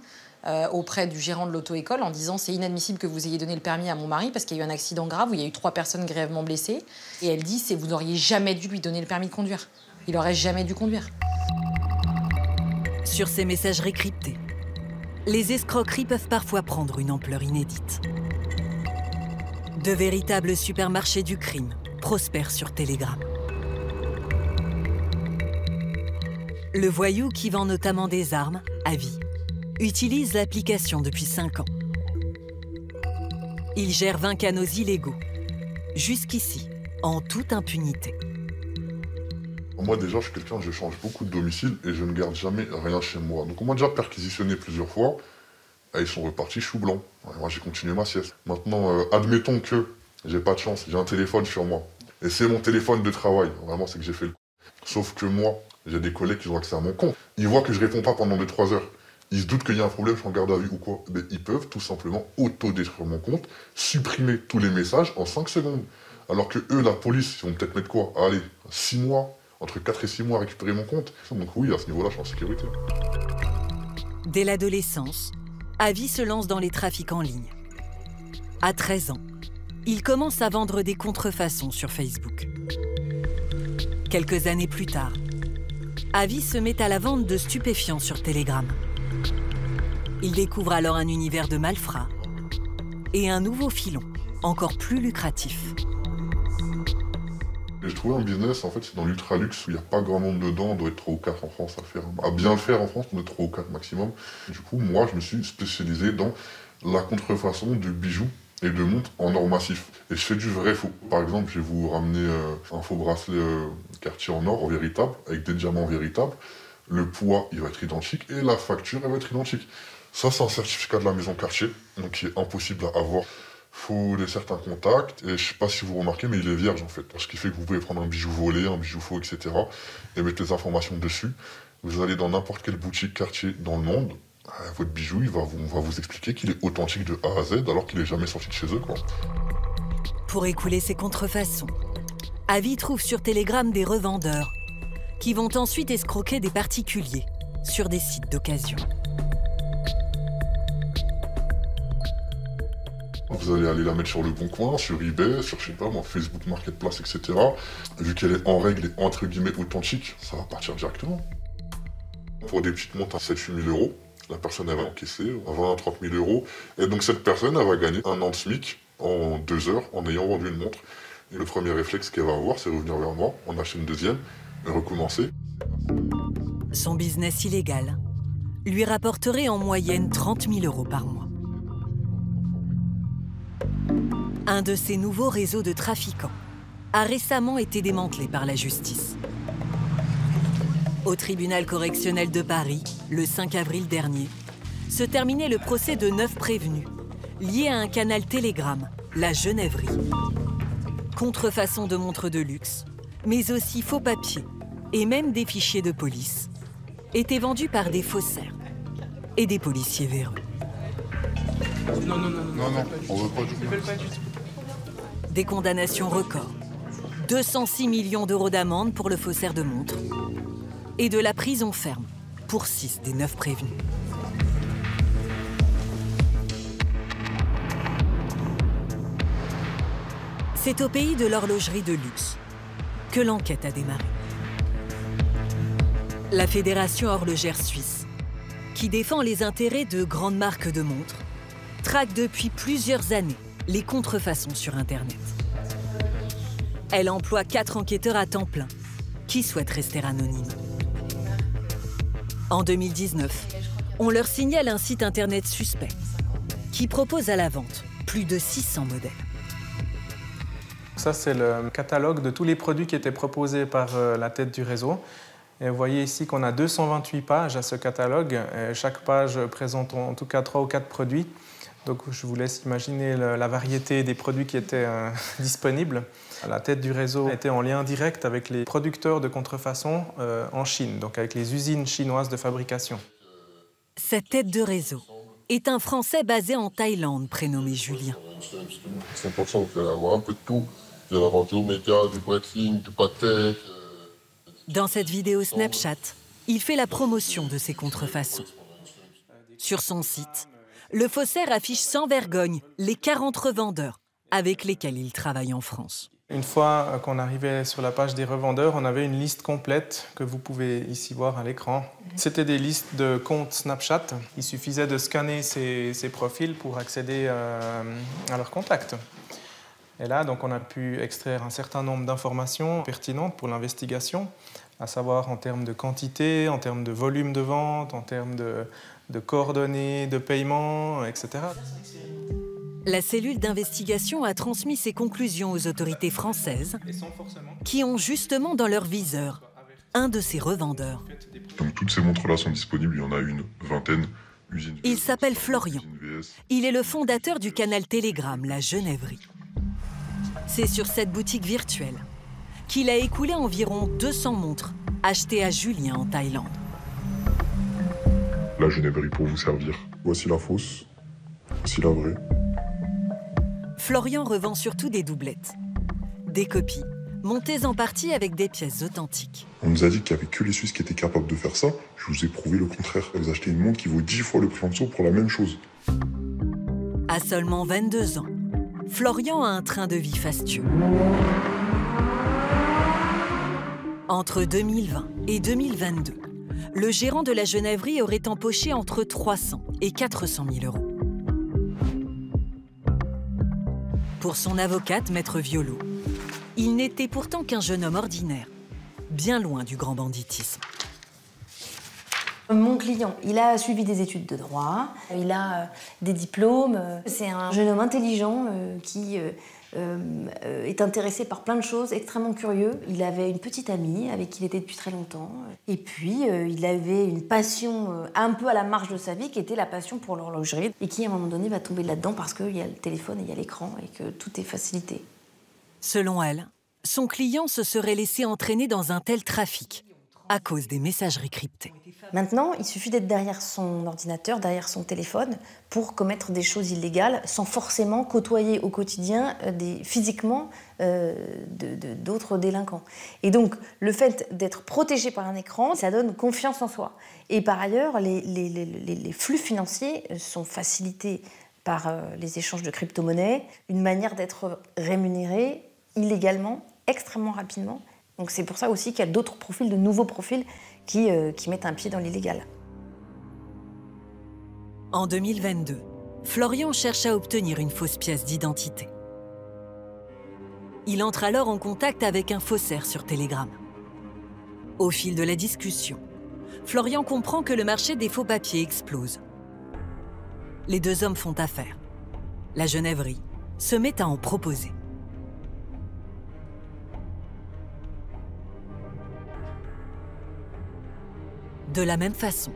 auprès du gérant de l'auto-école en disant « C'est inadmissible que vous ayez donné le permis à mon mari parce qu'il y a eu un accident grave où il y a eu 3 personnes grièvement blessées. » Et elle dit « Vous n'auriez jamais dû lui donner le permis de conduire. Il n'aurait jamais dû conduire. » Sur ces messageries cryptées, les escroqueries peuvent parfois prendre une ampleur inédite. De véritables supermarchés du crime prospèrent sur Telegram. Le voyou, qui vend notamment des armes, Avi, utilise l'application depuis 5 ans. Il gère 20 canaux illégaux, jusqu'ici, en toute impunité. Moi déjà, je suis quelqu'un, je change beaucoup de domicile et je ne garde jamais rien chez moi. Donc on m'a déjà perquisitionné plusieurs fois et ils sont repartis chou blanc. Moi j'ai continué ma sieste. Maintenant, admettons que j'ai pas de chance, j'ai un téléphone sur moi. Et c'est mon téléphone de travail, vraiment c'est que j'ai fait le coup. Sauf que moi, j'ai des collègues qui ont accès à mon compte. Ils voient que je réponds pas pendant 2-3 heures. Ils se doutent qu'il y a un problème, je suis en garde à vue ou quoi. Mais ils peuvent tout simplement auto-détruire mon compte, supprimer tous les messages en 5 secondes. Alors que eux, la police, ils vont peut-être mettre quoi? Allez, 6 mois. Entre 4 et 6 mois à récupérer mon compte. Donc oui, à ce niveau-là, je suis en sécurité. Dès l'adolescence, Avi se lance dans les trafics en ligne. À 13 ans, il commence à vendre des contrefaçons sur Facebook. Quelques années plus tard, Avi se met à la vente de stupéfiants sur Telegram. Il découvre alors un univers de malfrats et un nouveau filon, encore plus lucratif. J'ai trouvé un business, en fait, c'est dans l'ultra-luxe, où il n'y a pas grand monde dedans, on doit être 3 ou 4 en France à le faire. À bien le faire en France, on doit être 3 ou 4 maximum. Du coup, moi, je me suis spécialisé dans la contrefaçon de bijoux et de montres en or massif. Et je fais du vrai faux. Par exemple, je vais vous ramener un faux bracelet Cartier en or véritable, avec des diamants véritables. Le poids, il va être identique, et la facture, elle va être identique. Ça, c'est un certificat de la maison Cartier, donc qui est impossible à avoir. Il faut certains contacts, et je ne sais pas si vous remarquez, mais il est vierge en fait. Ce qui fait que vous pouvez prendre un bijou volé, un bijou faux, etc. et mettre les informations dessus. Vous allez dans n'importe quelle boutique Cartier dans le monde, Votre bijou, on va vous expliquer qu'il est authentique de A à Z alors qu'il n'est jamais sorti de chez eux, quoi. Pour écouler ces contrefaçons, Avi trouve sur Telegram des revendeurs qui vont ensuite escroquer des particuliers sur des sites d'occasion. Vous allez aller la mettre sur le Bon Coin, sur eBay, sur, je sais pas moi, Facebook Marketplace, etc. Vu qu'elle est en règle et entre guillemets authentique, ça va partir directement. Pour des petites montres à 7-8 000 euros, la personne elle va encaisser 20 à 30 000 euros. Et donc cette personne elle va gagner 1 an de SMIC en 2 heures en ayant vendu une montre. Et le premier réflexe qu'elle va avoir, c'est revenir vers moi, en acheter une deuxième et recommencer. Son business illégal lui rapporterait en moyenne 30 000 euros par mois. Un de ces nouveaux réseaux de trafiquants a récemment été démantelé par la justice. Au tribunal correctionnel de Paris, le 5 avril dernier, se terminait le procès de 9 prévenus, liés à un canal Telegram, la Genèverie. Contrefaçon de montres de luxe, mais aussi faux papiers et même des fichiers de police, étaient vendus par des faussaires et des policiers véreux. Non, on veut pas du tout. Des condamnations records, 206 millions d'euros d'amende pour le faussaire de montres et de la prison ferme pour 6 des 9 prévenus. C'est au pays de l'horlogerie de luxe que l'enquête a démarré. La Fédération horlogère suisse, qui défend les intérêts de grandes marques de montres, traque depuis plusieurs années les contrefaçons sur Internet. Elle emploie 4 enquêteurs à temps plein qui souhaitent rester anonymes. En 2019, on leur signale un site Internet suspect qui propose à la vente plus de 600 modèles. Ça, c'est le catalogue de tous les produits qui étaient proposés par la tête du réseau. Et vous voyez ici qu'on a 228 pages à ce catalogue. Et chaque page présente en tout cas 3 ou 4 produits. Donc je vous laisse imaginer la variété des produits qui étaient disponibles. La tête du réseau était en lien direct avec les producteurs de contrefaçon en Chine, donc avec les usines chinoises de fabrication. Cette tête de réseau est un Français basé en Thaïlande, prénommé Julien. C'est important d'avoir un peu de tout. Il y a la vente au média, du boxing, du Patek. Dans cette vidéo Snapchat, il fait la promotion de ses contrefaçons. Sur son site, le faussaire affiche sans vergogne les 40 revendeurs avec lesquels il travaille en France. Une fois qu'on arrivait sur la page des revendeurs, on avait une liste complète que vous pouvez ici voir à l'écran. C'était des listes de comptes Snapchat. Il suffisait de scanner ces profils pour accéder à leurs contacts. Et là, donc, on a pu extraire un certain nombre d'informations pertinentes pour l'investigation, à savoir en termes de quantité, en termes de volume de vente, en termes de coordonnées, de paiement, etc. La cellule d'investigation a transmis ses conclusions aux autorités françaises qui ont justement dans leur viseur un de ces revendeurs. Donc toutes ces montres-là sont disponibles, il y en a une vingtaine. Il s'appelle Florian. Il est le fondateur du canal Telegram, la Genèverie. C'est sur cette boutique virtuelle qu'il a écoulé environ 200 montres achetées à Julien en Thaïlande. La Genèverie pour vous servir. Voici la fausse, voici la vraie. Florian revend surtout des doublettes, des copies, montées en partie avec des pièces authentiques. On nous a dit qu'il n'y avait que les Suisses qui étaient capables de faire ça. Je vous ai prouvé le contraire. Vous achetez une montre qui vaut 10 fois le prix en dessous pour la même chose. À seulement 22 ans, Florian a un train de vie fastueux. Entre 2020 et 2022, le gérant de la Genèverie aurait empoché entre 300 et 400 000 euros. Pour son avocate, Maître Violo, il n'était pourtant qu'un jeune homme ordinaire, bien loin du grand banditisme. Mon client, il a suivi des études de droit, il a des diplômes. C'est un jeune homme intelligent qui est intéressé par plein de choses, extrêmement curieux. Il avait une petite amie avec qui il était depuis très longtemps. Et puis, il avait une passion un peu à la marge de sa vie, qui était la passion pour l'horlogerie. Et qui, à un moment donné, va tomber là-dedans parce qu'il y a le téléphone et il y a l'écran et que tout est facilité. Selon elle, son client se serait laissé entraîner dans un tel trafic à cause des messageries cryptées. Maintenant, il suffit d'être derrière son ordinateur, derrière son téléphone, pour commettre des choses illégales sans forcément côtoyer au quotidien physiquement d'autres délinquants. Et donc, le fait d'être protégé par un écran, ça donne confiance en soi. Et par ailleurs, les flux financiers sont facilités par les échanges de crypto-monnaies, une manière d'être rémunéré illégalement, extrêmement rapidement. Donc c'est pour ça aussi qu'il y a d'autres profils, de nouveaux profils, qui mettent un pied dans l'illégal. En 2022, Florian cherche à obtenir une fausse pièce d'identité. Il entre alors en contact avec un faussaire sur Telegram. Au fil de la discussion, Florian comprend que le marché des faux papiers explose. Les deux hommes font affaire. La Genèverie se met à en proposer. De la même façon,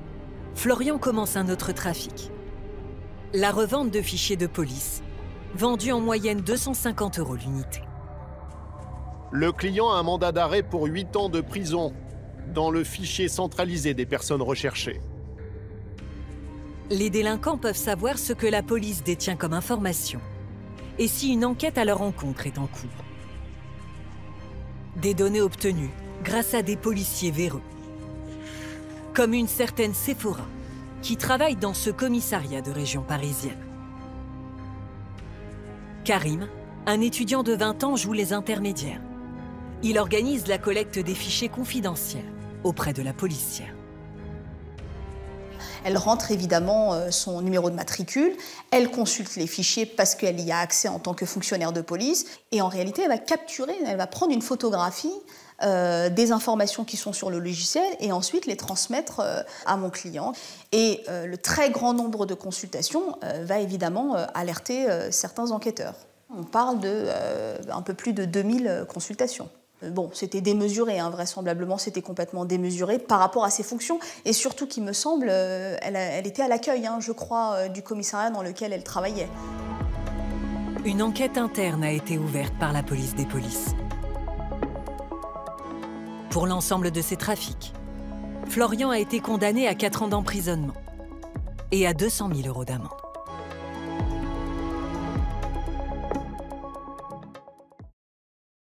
Florian commence un autre trafic. La revente de fichiers de police, vendus en moyenne 250 € l'unité. Le client a un mandat d'arrêt pour 8 ans de prison dans le fichier centralisé des personnes recherchées. Les délinquants peuvent savoir ce que la police détient comme information et si une enquête à leur encontre est en cours. Des données obtenues grâce à des policiers véreux, comme une certaine Sephora, qui travaille dans ce commissariat de région parisienne. Karim, un étudiant de 20 ans, joue les intermédiaires. Il organise la collecte des fichiers confidentiels auprès de la policière. Elle rentre évidemment son numéro de matricule, elle consulte les fichiers parce qu'elle y a accès en tant que fonctionnaire de police, et en réalité, elle va capturer, elle va prendre une photographie des informations qui sont sur le logiciel et ensuite les transmettre à mon client. Et le très grand nombre de consultations va évidemment alerter certains enquêteurs. On parle de un peu plus de 2000 consultations. Bon, c'était démesuré, hein, vraisemblablement c'était complètement démesuré par rapport à ses fonctions et surtout qu'il me semble, elle était à l'accueil, hein, je crois, du commissariat dans lequel elle travaillait. Une enquête interne a été ouverte par la police des polices. Pour l'ensemble de ces trafics, Florian a été condamné à 4 ans d'emprisonnement et à 200 000 € d'amende.